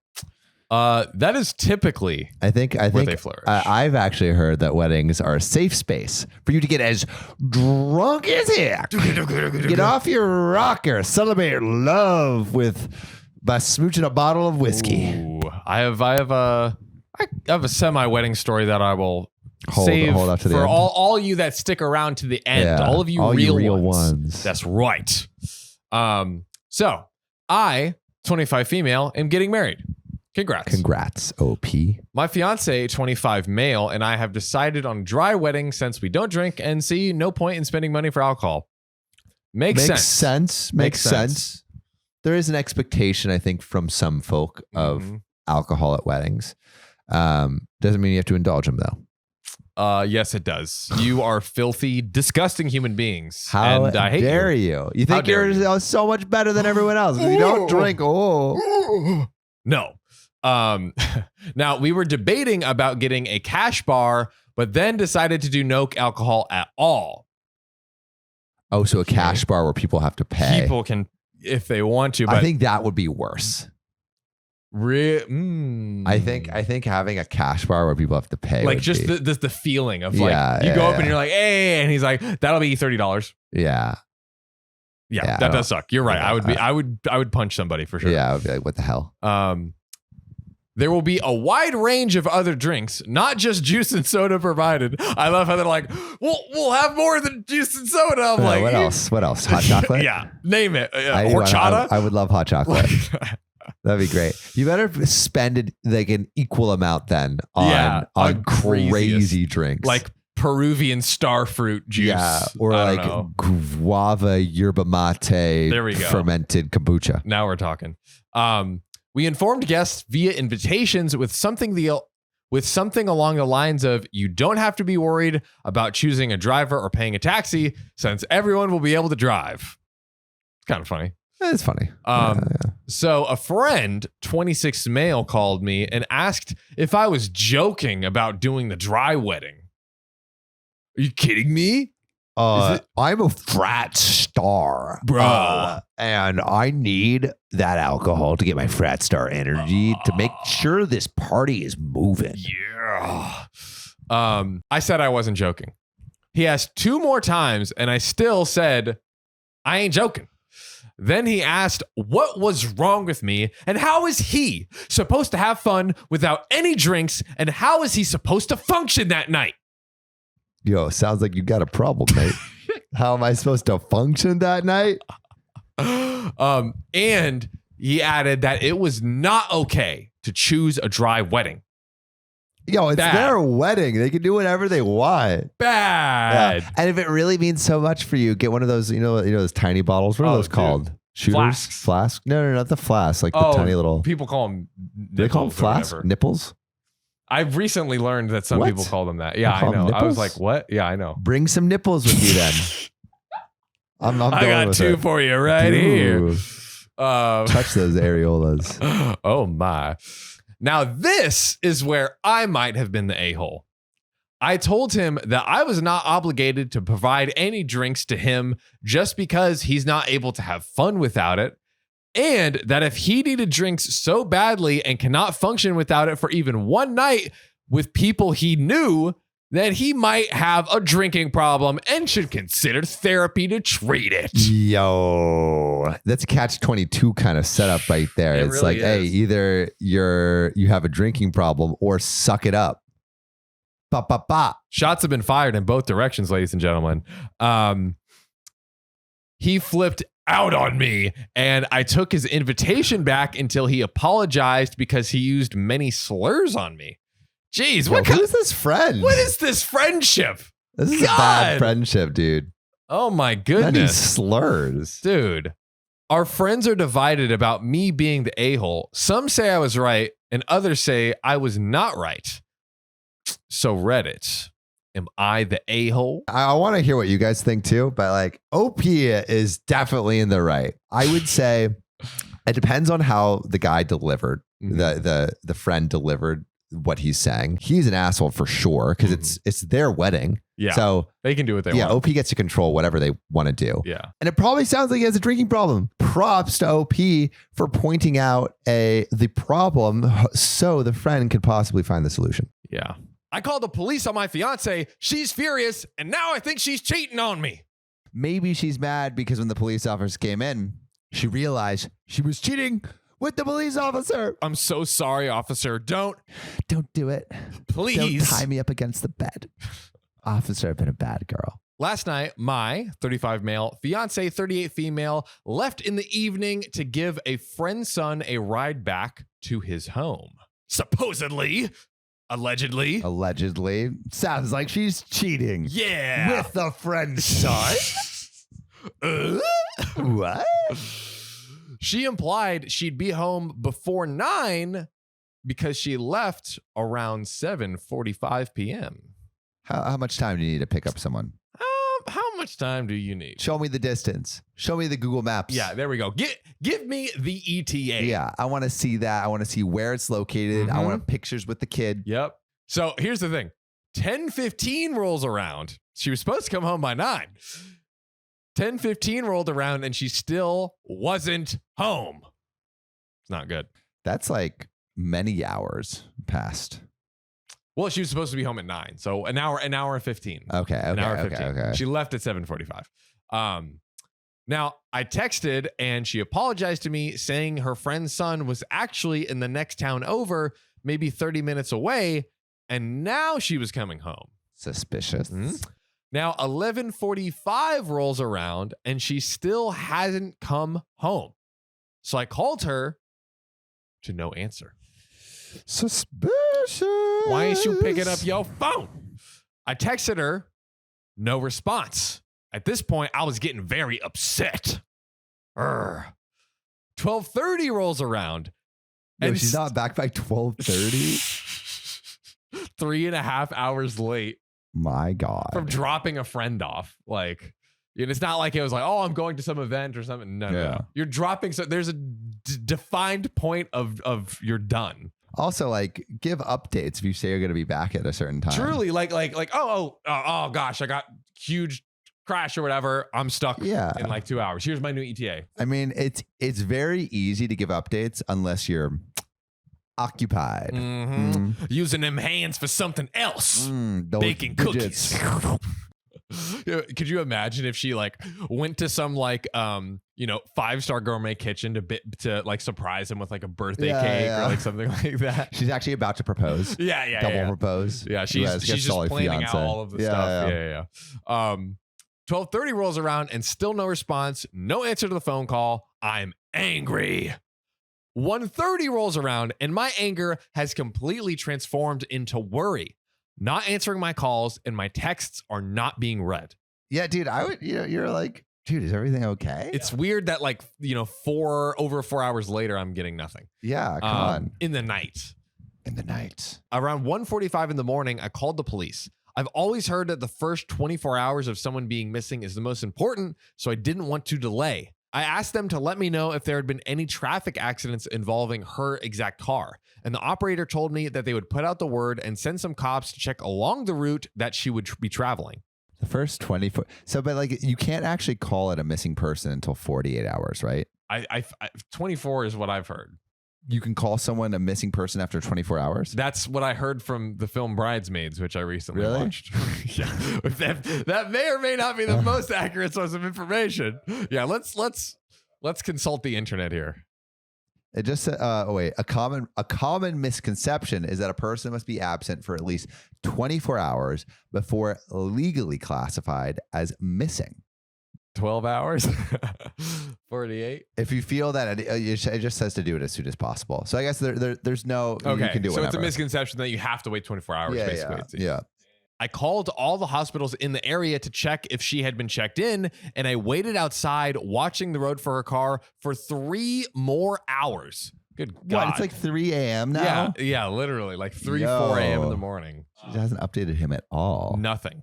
That is typically I think where they flourish. I've actually heard that weddings are a safe space for you to get as drunk as heck. Get off your rocker, celebrate love by smooching a bottle of whiskey. Ooh, I have a semi-wedding story that I will Hold up to the for end. all you that stick around to the end. Yeah, All of you all real, you real ones. ones. That's right. So I, 25 female, am getting married. Congrats, OP. My fiance, 25 male, and I have decided on a dry wedding since we don't drink and see no point in spending money for alcohol. Makes sense. Makes sense. There is an expectation, I think, from some folk of alcohol at weddings. Doesn't mean you have to indulge them, though. Yes, it does. You are filthy, disgusting human beings. How and I hate dare you. you? You think you're so much better than everyone else. You don't drink. Oh. No. Now, we were debating about getting a cash bar, but then decided to do no alcohol at all. Oh, so a cash bar where people have to pay. People can, if they want to, but I think that would be worse. I think having a cash bar where people have to pay, like would just be, the feeling of like you go up and you're like, hey, and he's like, that'll be $30. Yeah, that does suck. You're right. I would punch somebody for sure. Yeah, I would be like, what the hell? There will be a wide range of other drinks, not just juice and soda provided. I love how they're like, we'll have more than juice and soda. I'm like, what else? What else? Hot chocolate? Yeah, name it. Horchata? I would love hot chocolate. That'd be great. You better spend like an equal amount then on crazy drinks. Like Peruvian starfruit juice. Yeah, or like guava yerba mate there we go. Fermented kombucha. Now we're talking. We informed guests via invitations with something along the lines of, you don't have to be worried about choosing a driver or paying a taxi since everyone will be able to drive. It's kind of funny. It's funny. So a friend, 26 male, called me and asked if I was joking about doing the dry wedding. Are you kidding me? I'm a frat star, bro, and I need that alcohol to get my frat star energy to make sure this party is moving. Yeah. I said I wasn't joking. He asked 2 more times, and I still said, I ain't joking. Then he asked what was wrong with me and how is he supposed to have fun without any drinks, and how is he supposed to function that night? Yo, sounds like you got a problem, mate. How am I supposed to function that night? And he added that it was not okay to choose a dry wedding. Yo, it's their wedding. They can do whatever they want. Bad. Yeah. And if it really means so much for you, get one of those, you know those tiny bottles. What are those called? Shooters? Flask? No, not the flask. Like the tiny little. People call them. They call them flask? Nipples? I've recently learned that some people call them that. Yeah, I know. I was like, what? Yeah, I know. Bring some nipples with you then. I'm I got 2 for you right here. Touch those areolas. Oh my. Now, this is where I might have been the a-hole. I told him that I was not obligated to provide any drinks to him just because he's not able to have fun without it, and that if he needed drinks so badly and cannot function without it for even one night with people he knew, then he might have a drinking problem and should consider therapy to treat it. Yo, that's a catch-22 kind of setup right there. It's really like, hey, either you have a drinking problem or suck it up. Ba, ba, ba. Shots have been fired in both directions, ladies and gentlemen. He flipped out on me. And I took his invitation back until he apologized because he used many slurs on me. Jeez, Who's this friend? what is this friendship? This is a bad friendship, dude. Oh my Many goodness. slurs. Dude, our friends are divided about me being the a-hole. Some say I was right, and others say I was not right. So Reddit, am I the a-hole? I want to hear what you guys think too, but like OP is definitely in the right. I would say it depends on how the guy delivered, the friend delivered what he's saying. He's an asshole for sure because it's their wedding. Yeah. So They can do what they yeah, want. OP gets to control whatever they want to do. Yeah. And it probably sounds like he has a drinking problem. Props to OP for pointing out the problem so the friend could possibly find the solution. Yeah. I called the police on my fiance. She's furious, and now I think she's cheating on me. Maybe she's mad because when the police officers came in, she realized she was cheating with the police officer. I'm so sorry, officer. Don't do it. please. Don't tie me up against the bed. Officer, I've been a bad girl. Last night, my 35 male, fiance 38 female, left in the evening to give a friend's son a ride back to his home. Supposedly, allegedly. Allegedly. Sounds like she's cheating. Yeah. With the friend's son. What? She implied she'd be home before 9 because she left around 7:45 p.m. How much time do you need to pick up someone? How much time do you need? Show me the distance. Show me the Google Maps. Yeah, there we go. Give me the ETA. Yeah, I want to see that. I want to see where it's located. I want pictures with the kid. Yep. So here's the thing. 10:15 rolls around. She was supposed to come home by 9. 10:15 rolled around and she still wasn't home. It's not good. That's like many hours passed. Well, she was supposed to be home at 9. So an hour and 15. Okay. An hour and 15. Okay. She left at 7:45. Now I texted and she apologized to me saying her friend's son was actually in the next town over, maybe 30 minutes away. And now she was coming home. Suspicious. Now 11:45 rolls around and she still hasn't come home. So I called her to no answer. Suspicious. Why ain't you picking up your phone? I texted her, no response. At this point, I was getting very upset. 12:30 rolls around. No, she's not back by 12:30. 3.5 hours late My God. from dropping a friend off. Like, and it's not like it was like, oh, I'm going to some event or something. No. You're dropping. So there's a defined point of you're done. Also, like, give updates if you say you're going to be back at a certain time. Truly, like, oh gosh, I got huge crash or whatever. I'm stuck in like 2 hours. Here's my new ETA. I mean, it's very easy to give updates unless you're occupied. Using them hands for something else. Those Baking digits. cookies. Could you imagine if she like went to some like 5-star gourmet kitchen to like surprise him with like a birthday cake or like something like that? She's actually about to propose. Yeah. Propose. Yeah, she's just planning out all of the stuff. Yeah. 12:30 rolls around and still no response, no answer to the phone call. I'm angry. 1:30 rolls around and my anger has completely transformed into worry. Not answering my calls and my texts are not being read. Yeah, dude, I would, you're like, dude, is everything okay? It's weird that like, over 4 hours later, I'm getting nothing. Yeah, come on. In the night. Around 1:45 in the morning, I called the police. I've always heard that the first 24 hours of someone being missing is the most important, so I didn't want to delay. I asked them to let me know if there had been any traffic accidents involving her exact car. And the operator told me that they would put out the word and send some cops to check along the route that she would be traveling. The first 24. So, but like, you can't actually call it a missing person until 48 hours, right? I 24 is what I've heard. You can call someone a missing person after 24 hours? That's what I heard from the film Bridesmaids, which I recently Really? watched. Yeah, that may or may not be the most accurate source of information. Yeah, let's consult the internet here. It just said, a common misconception is that a person must be absent for at least 24 hours before legally classified as missing. 12 hours. 48. If you feel that, it just says to do it as soon as possible. So I guess there's no, you Okay. can do So whatever. it's a misconception that you have to wait 24 hours, basically. Yeah. I called all the hospitals in the area to check if she had been checked in, and I waited outside watching the road for her car for 3 more hours. Good God. What? It's like 3 a.m. now? Yeah, literally like 4 a.m. in the morning. She hasn't updated him at all. Nothing.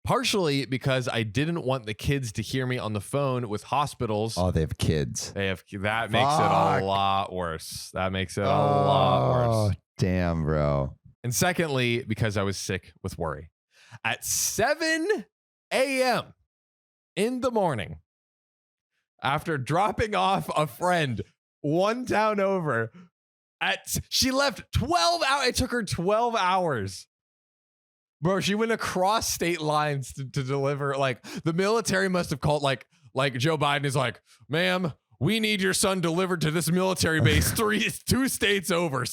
Partially because I didn't want the kids to hear me on the phone with hospitals. Oh, they have kids. That makes it a lot worse. That makes it a lot worse. Damn, bro. And secondly, because I was sick with worry. At 7 a.m. in the morning, after dropping off a friend one town over, she left 12 hours. It took her 12 hours. Bro, she went across state lines to deliver. Like, the military must have called, like Joe Biden is like, ma'am, we need your son delivered to this military base 2 states over.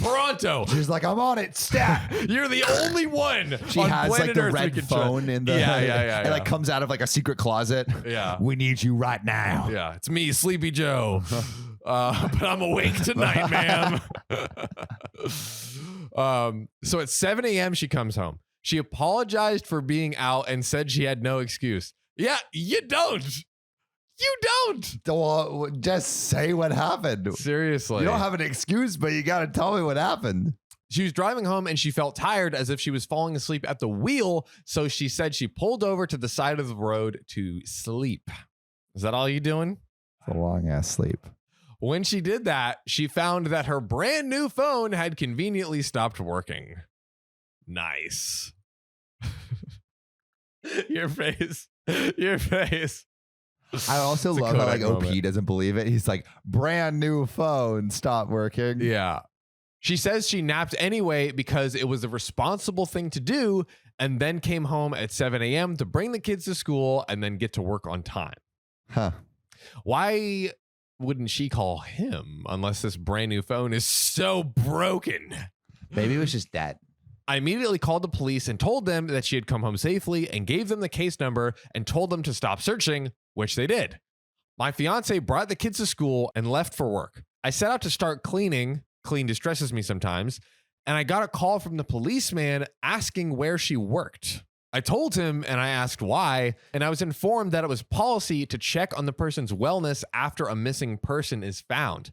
Pronto. She's like, I'm on it. Stat. You're the only one. She on has like planet the Earth we red can phone in the. Yeah. It like comes out of like a secret closet. Yeah. We need you right now. Yeah. It's me, Sleepy Joe. But I'm awake tonight, ma'am. So at 7 a.m. she comes home. She apologized for being out and said she had no excuse. Yeah, you don't. You don't. Well, just say what happened. Seriously. You don't have an excuse, but you got to tell me what happened. She was driving home and she felt tired as if she was falling asleep at the wheel. So she said she pulled over to the side of the road to sleep. Is that all you doing? It's a long ass sleep. When she did that, she found that her brand new phone had conveniently stopped working. Nice. Your face. Your face. I also It's a love how like Kodak OP moment. doesn't believe it. He's like, brand new phone stopped working. Yeah. She says she napped anyway because it was a responsible thing to do, and then came home at 7 a.m. to bring the kids to school and then get to work on time. Huh. Why wouldn't she call him unless this brand new phone is so broken? Maybe it was just dead. I immediately called the police and told them that she had come home safely and gave them the case number and told them to stop searching, which they did. My fiance brought the kids to school and left for work. I set out to start cleaning. Clean distresses me sometimes. And I got a call from the policeman asking where she worked. I told him and I asked why, and I was informed that it was policy to check on the person's wellness after a missing person is found.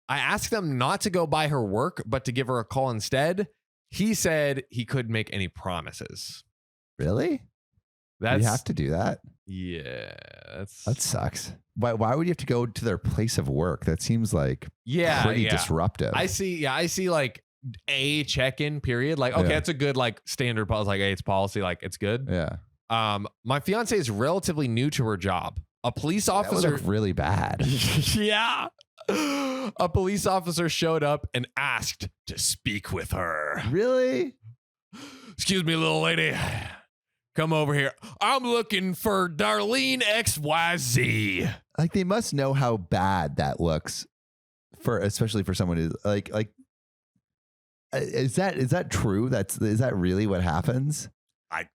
I asked them not to go by her work, but to give her a call instead. He said he couldn't make any promises. Really? That's You have to do that? Yeah. That sucks. Why would you have to go to their place of work? That seems like pretty disruptive. I see like a check-in period. Like, okay, it's a good like standard policy. Like, hey, it's policy. Like, it's good. Yeah. My fiance is relatively new to her job. A police That would officer. look really bad. Yeah. A police officer showed up and asked to speak with her. Really? Excuse me, little lady. Come over here. I'm looking for Darlene XYZ. Like they must know how bad that looks especially for someone who's like is that true? Is that really what happens?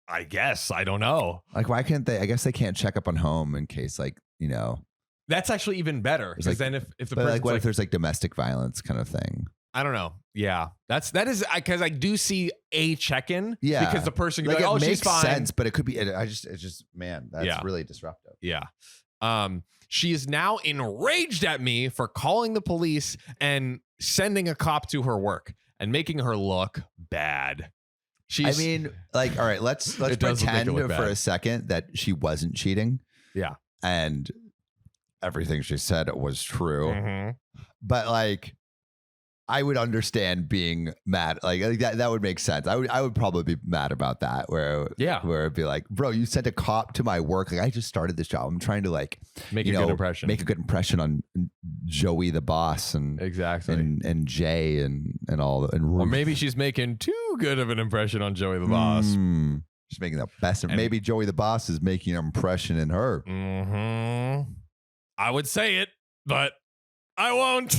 I guess. I don't know. Like why can't they? I guess they can't check up on home in case That's actually even better. Because like- then if the but person's like what like, if there's like domestic violence kind of thing? I don't know. Yeah. That is because I do see a check-in. Yeah. Because the person can be Like like, oh, it she's makes fine. sense, but it could be. It's just man, that's really disruptive. Yeah. She is now enraged at me for calling the police and sending a cop to her work and making her look bad. I mean, like, all right, let's It does make pretend it look for bad. a second that she wasn't cheating. Yeah. And everything she said was true. Mhm. But like, I would understand being mad. Like that would make sense. I would probably be mad about that. Where it'd be like, bro, you sent a cop to my work. Like I just started this job. I'm trying to like Make a good impression. Make a good impression on Joey the boss and Exactly. and Jay and all and Or Ruth. maybe she's making too good of an impression on Joey the boss. She's making the best. And- Maybe Joey the boss is making an impression in her. Mm-hmm. I would say it, but I won't.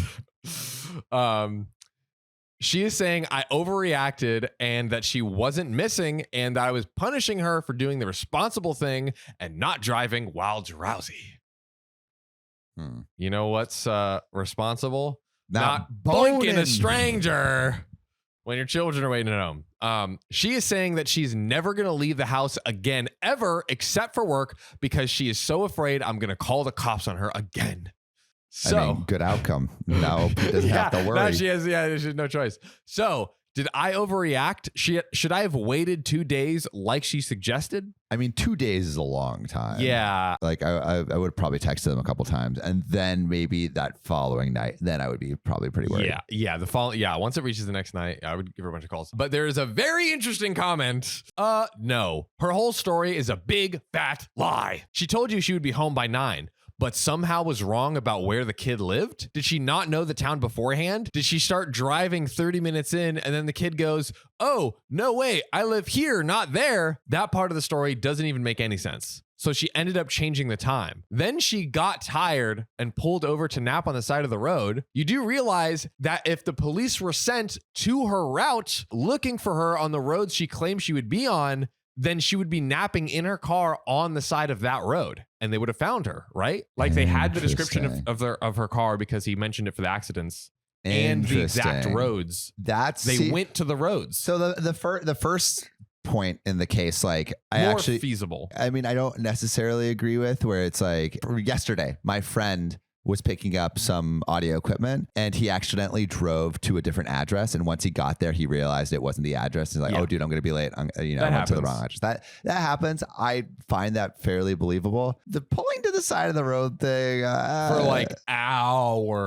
She is saying I overreacted and that she wasn't missing and I was punishing her for doing the responsible thing and not driving while drowsy. You know what's responsible? Not boinking a stranger when your children are waiting at home. She is saying that she's never going to leave the house again, ever, except for work, because she is so afraid I'm going to call the cops on her again. So, I mean, good outcome. Now he doesn't have to worry. Now she has no choice. So, did I overreact? Should I have waited 2 days like she suggested? I mean, 2 days is a long time. Yeah. Like I would have probably texted them a couple times, and then maybe that following night, then I would be probably pretty worried. Yeah. Once it reaches the next night, I would give her a bunch of calls. But there is a very interesting comment. No. Her whole story is a big fat lie. She told you she would be home by 9. But somehow was wrong about where the kid lived? Did she not know the town beforehand? Did she start driving 30 minutes in and then the kid goes, oh, no way, I live here, not there? That part of the story doesn't even make any sense. So she ended up changing the time. Then she got tired and pulled over to nap on the side of the road. You do realize that if the police were sent to her route looking for her on the roads she claimed she would be on, then she would be napping in her car on the side of that road and they would have found her, right? Like they had the description of her car because he mentioned it for the accidents and the exact roads. They went to the roads. So the first point in the case, like more feasible. I mean, I don't necessarily agree with where it's like yesterday, my friend was picking up some audio equipment and he accidentally drove to a different address. And once he got there, he realized it wasn't the address. He's like, oh, dude, I'm going to be late. I went to the wrong address. That happens. I find that fairly believable. The pulling to the side of the road thing for like hours.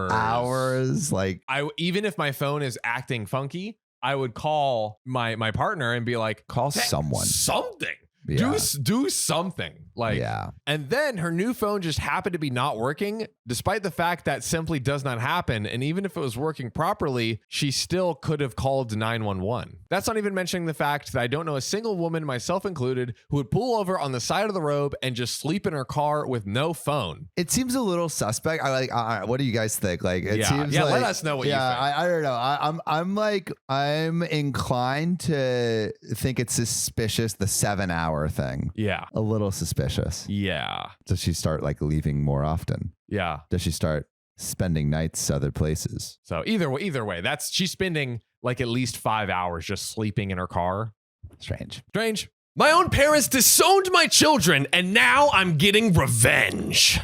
Like even if my phone is acting funky, I would call my partner and be like, call someone. Something. Yeah. Do something. Like, yeah. And then her new phone just happened to be not working, despite the fact that simply does not happen. And even if it was working properly, she still could have called 911. That's not even mentioning the fact that I don't know a single woman, myself included, who would pull over on the side of the road and just sleep in her car with no phone. It seems a little suspect. What do you guys think? Like, it seems like, let us know what you think. I don't know. I'm inclined to think it's suspicious, the 7-hour thing. Yeah. A little suspicious. Yeah. Does she start like leaving more often? Yeah. Does she start spending nights other places? So either way, she's spending like at least 5 hours just sleeping in her car. Strange. My own parents disowned my children and now I'm getting revenge.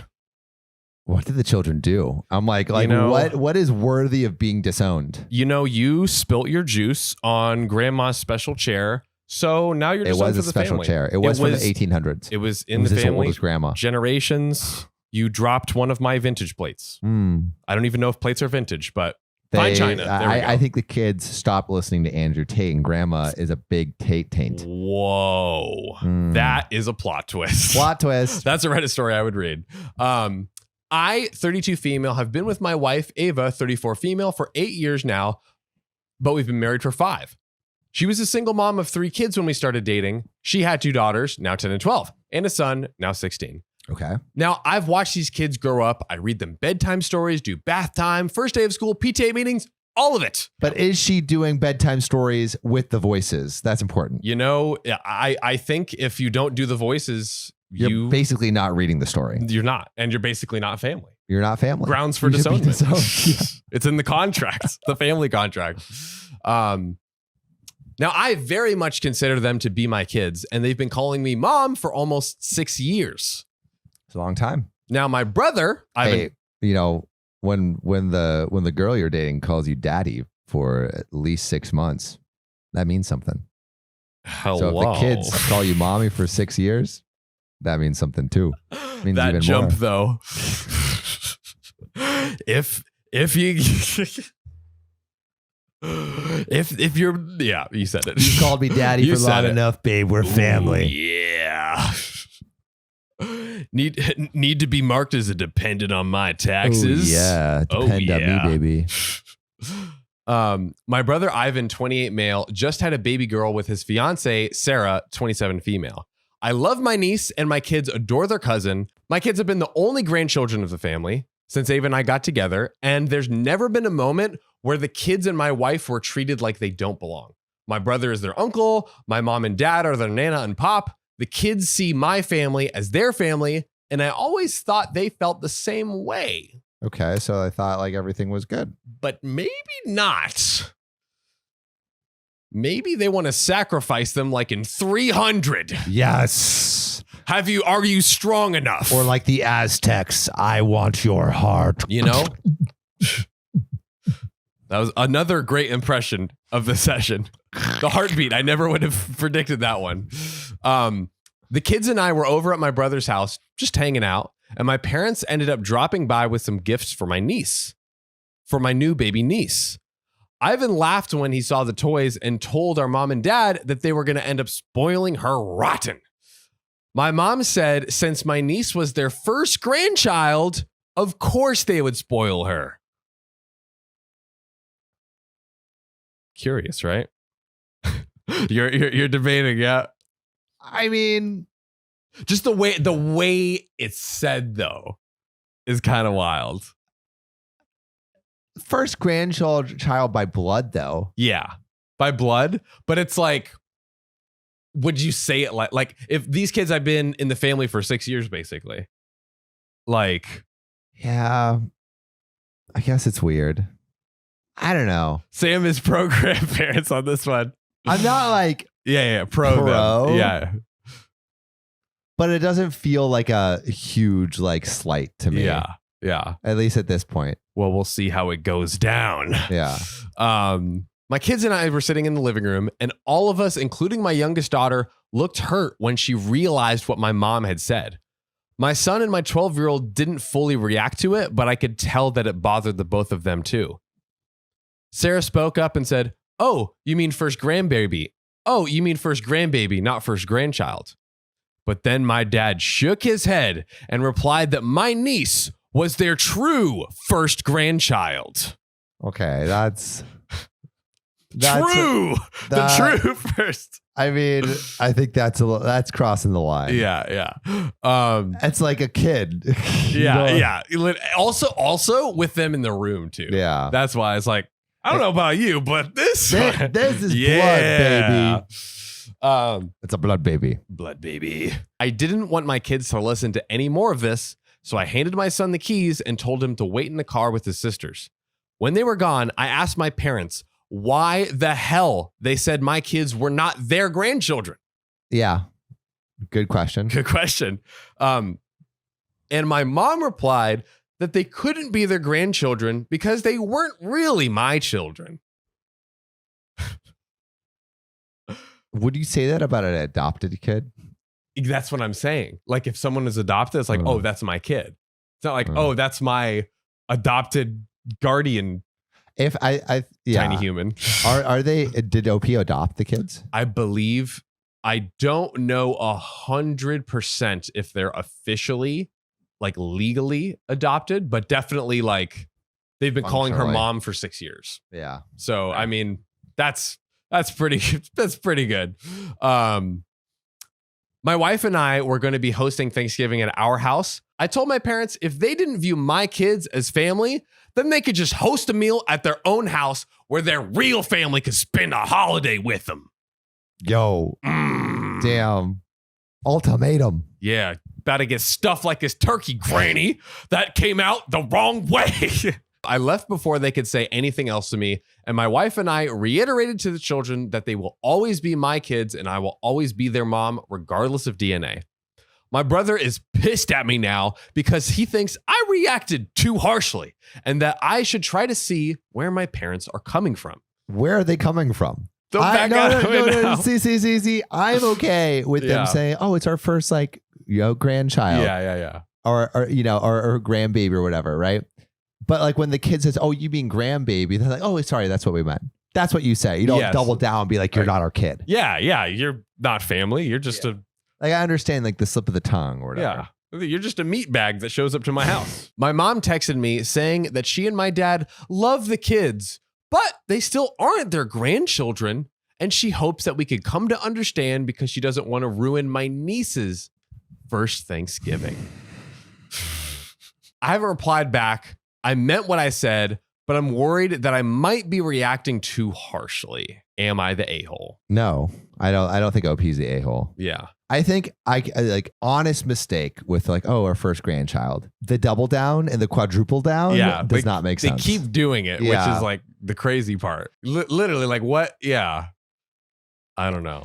What did the children do? I'm like what is worthy of being disowned? You spilt your juice on grandma's special chair. So now you're disowned for the family. It was a special chair. It was from the 1800s. It was in the family. As grandma. Generations. You dropped one of my vintage plates. I don't even know if plates are vintage, but fine china. I think the kids stopped listening to Andrew Tate, and grandma is a big Tate taint. Whoa. That is a plot twist. Plot twist. That's a Reddit story I would read. I, 32 female, have been with my wife, Ava, 34 female, for 8 years now, but we've been married for 5. She was a single mom of 3 kids when we started dating. She had 2 daughters, now 10 and 12, and a son, now 16. Okay. Now, I've watched these kids grow up. I read them bedtime stories, do bath time, first day of school, PTA meetings, all of it. But is she doing bedtime stories with the voices? That's important. I think if you don't do the voices, you're basically not reading the story. You're not. And you're basically not family. You're not family. Grounds for disownment. It's in the contract, the family contract. Now, I very much consider them to be my kids, and they've been calling me mom for almost 6 years. It's a long time. Now, my brother, when the girl you're dating calls you daddy for at least 6 months, that means something. Hello. So if the kids call you mommy for 6 years, that means something too. Means that even jump more. though. if you if you're you said it. You called me daddy for long enough, babe. We're family. Yeah. Need to be marked as a dependent on my taxes. Depend on me, baby. My brother Ivan, 28 male, just had a baby girl with his fiance Sarah, 27 female. I love my niece and my kids adore their cousin. My kids have been the only grandchildren of the family since Ava and I got together, and there's never been a moment where the kids and my wife were treated like they don't belong. My brother is their uncle. My mom and dad are their nana and pop. The kids see my family as their family, and I always thought they felt the same way. Okay, so I thought like everything was good. But maybe not. Maybe they want to sacrifice them like in 300. Yes. Are you strong enough? Or like the Aztecs, I want your heart. You know? That was another great impression of the session. The heartbeat. I never would have predicted that one. The kids and I were over at my brother's house, just hanging out. And my parents ended up dropping by with some gifts for my niece, for my new baby niece. Ivan laughed when he saw the toys and told our mom and dad that they were going to end up spoiling her rotten. My mom said since my niece was their first grandchild, of course they would spoil her. Curious, right? You're debating, yeah. I mean, just the way it's said though is kind of wild. first grandchild by blood, though. Yeah, by blood. But it's like, would you say it like if these kids have been in the family for 6 years, basically? Like, yeah, I guess it's weird. I don't know. Sam is pro grandparents on this one. I'm not like pro. Them. Yeah. But it doesn't feel like a huge like slight to me. Yeah. At least at this point. Well, we'll see how it goes down. Yeah. My kids and I were sitting in the living room, and all of us, including my youngest daughter, looked hurt when she realized what my mom had said. My son and my 12-year-old didn't fully react to it, but I could tell that it bothered the both of them too. Sarah spoke up and said, "Oh, you mean first grandbaby? Oh, you mean first grandbaby, not first grandchild." But then my dad shook his head and replied that my niece was their true first grandchild. Okay, that's true. The true first. I mean, I think that's crossing the line. Yeah. It's like a kid. Yeah. Also with them in the room too. Yeah. That's why it's like, I don't know about you, but this is blood, baby. It's a blood baby. Blood baby. I didn't want my kids to listen to any more of this, so I handed my son the keys and told him to wait in the car with his sisters. When they were gone, I asked my parents why the hell they said my kids were not their grandchildren. Yeah. Good question. Good question. And my mom replied that they couldn't be their grandchildren because they weren't really my children. Would you say that about an adopted kid? That's what I'm saying. Like if someone is adopted, it's like, oh, that's my kid. It's not like, oh, that's my adopted guardian. If tiny human. Are they? Did OP adopt the kids? I believe. I don't know 100% if they're officially, like legally adopted, but definitely like they've been calling her mom for 6 years. Yeah. So I mean, that's pretty good. My wife and I were going to be hosting Thanksgiving at our house. I told my parents if they didn't view my kids as family, then they could just host a meal at their own house where their real family could spend a holiday with them. Yo, damn. Ultimatum. Yeah, about to get stuffed like this turkey, Granny. That came out the wrong way. I left before they could say anything else to me, and my wife and I reiterated to the children that they will always be my kids and I will always be their mom, regardless of DNA. My brother is pissed at me now because he thinks I reacted too harshly and that I should try to see where my parents are coming from. Where are they coming from? No. See. I'm okay with them saying, "Oh, it's our first grandchild." Yeah. Or grandbaby or whatever, right? But like when the kid says, "Oh, you mean grandbaby?" They're like, "Oh, sorry, that's what we meant." That's what you say. You don't double down and be like, "You're not our kid." Yeah. You're not family. You're just a. Like I understand like the slip of the tongue or whatever. Yeah. You're just a meat bag that shows up to my house. My mom texted me saying that she and my dad love the kids, but they still aren't their grandchildren. And she hopes that we could come to understand because she doesn't want to ruin my niece's first Thanksgiving. I haven't replied back. I meant what I said, but I'm worried that I might be reacting too harshly. Am I the a-hole? No, I don't think OP's the a-hole. Yeah. I think I like honest mistake with like, oh, our first grandchild. The double down and the quadruple down does not make sense. They keep doing it, which is like the crazy part. Literally, like what? Yeah. I don't know.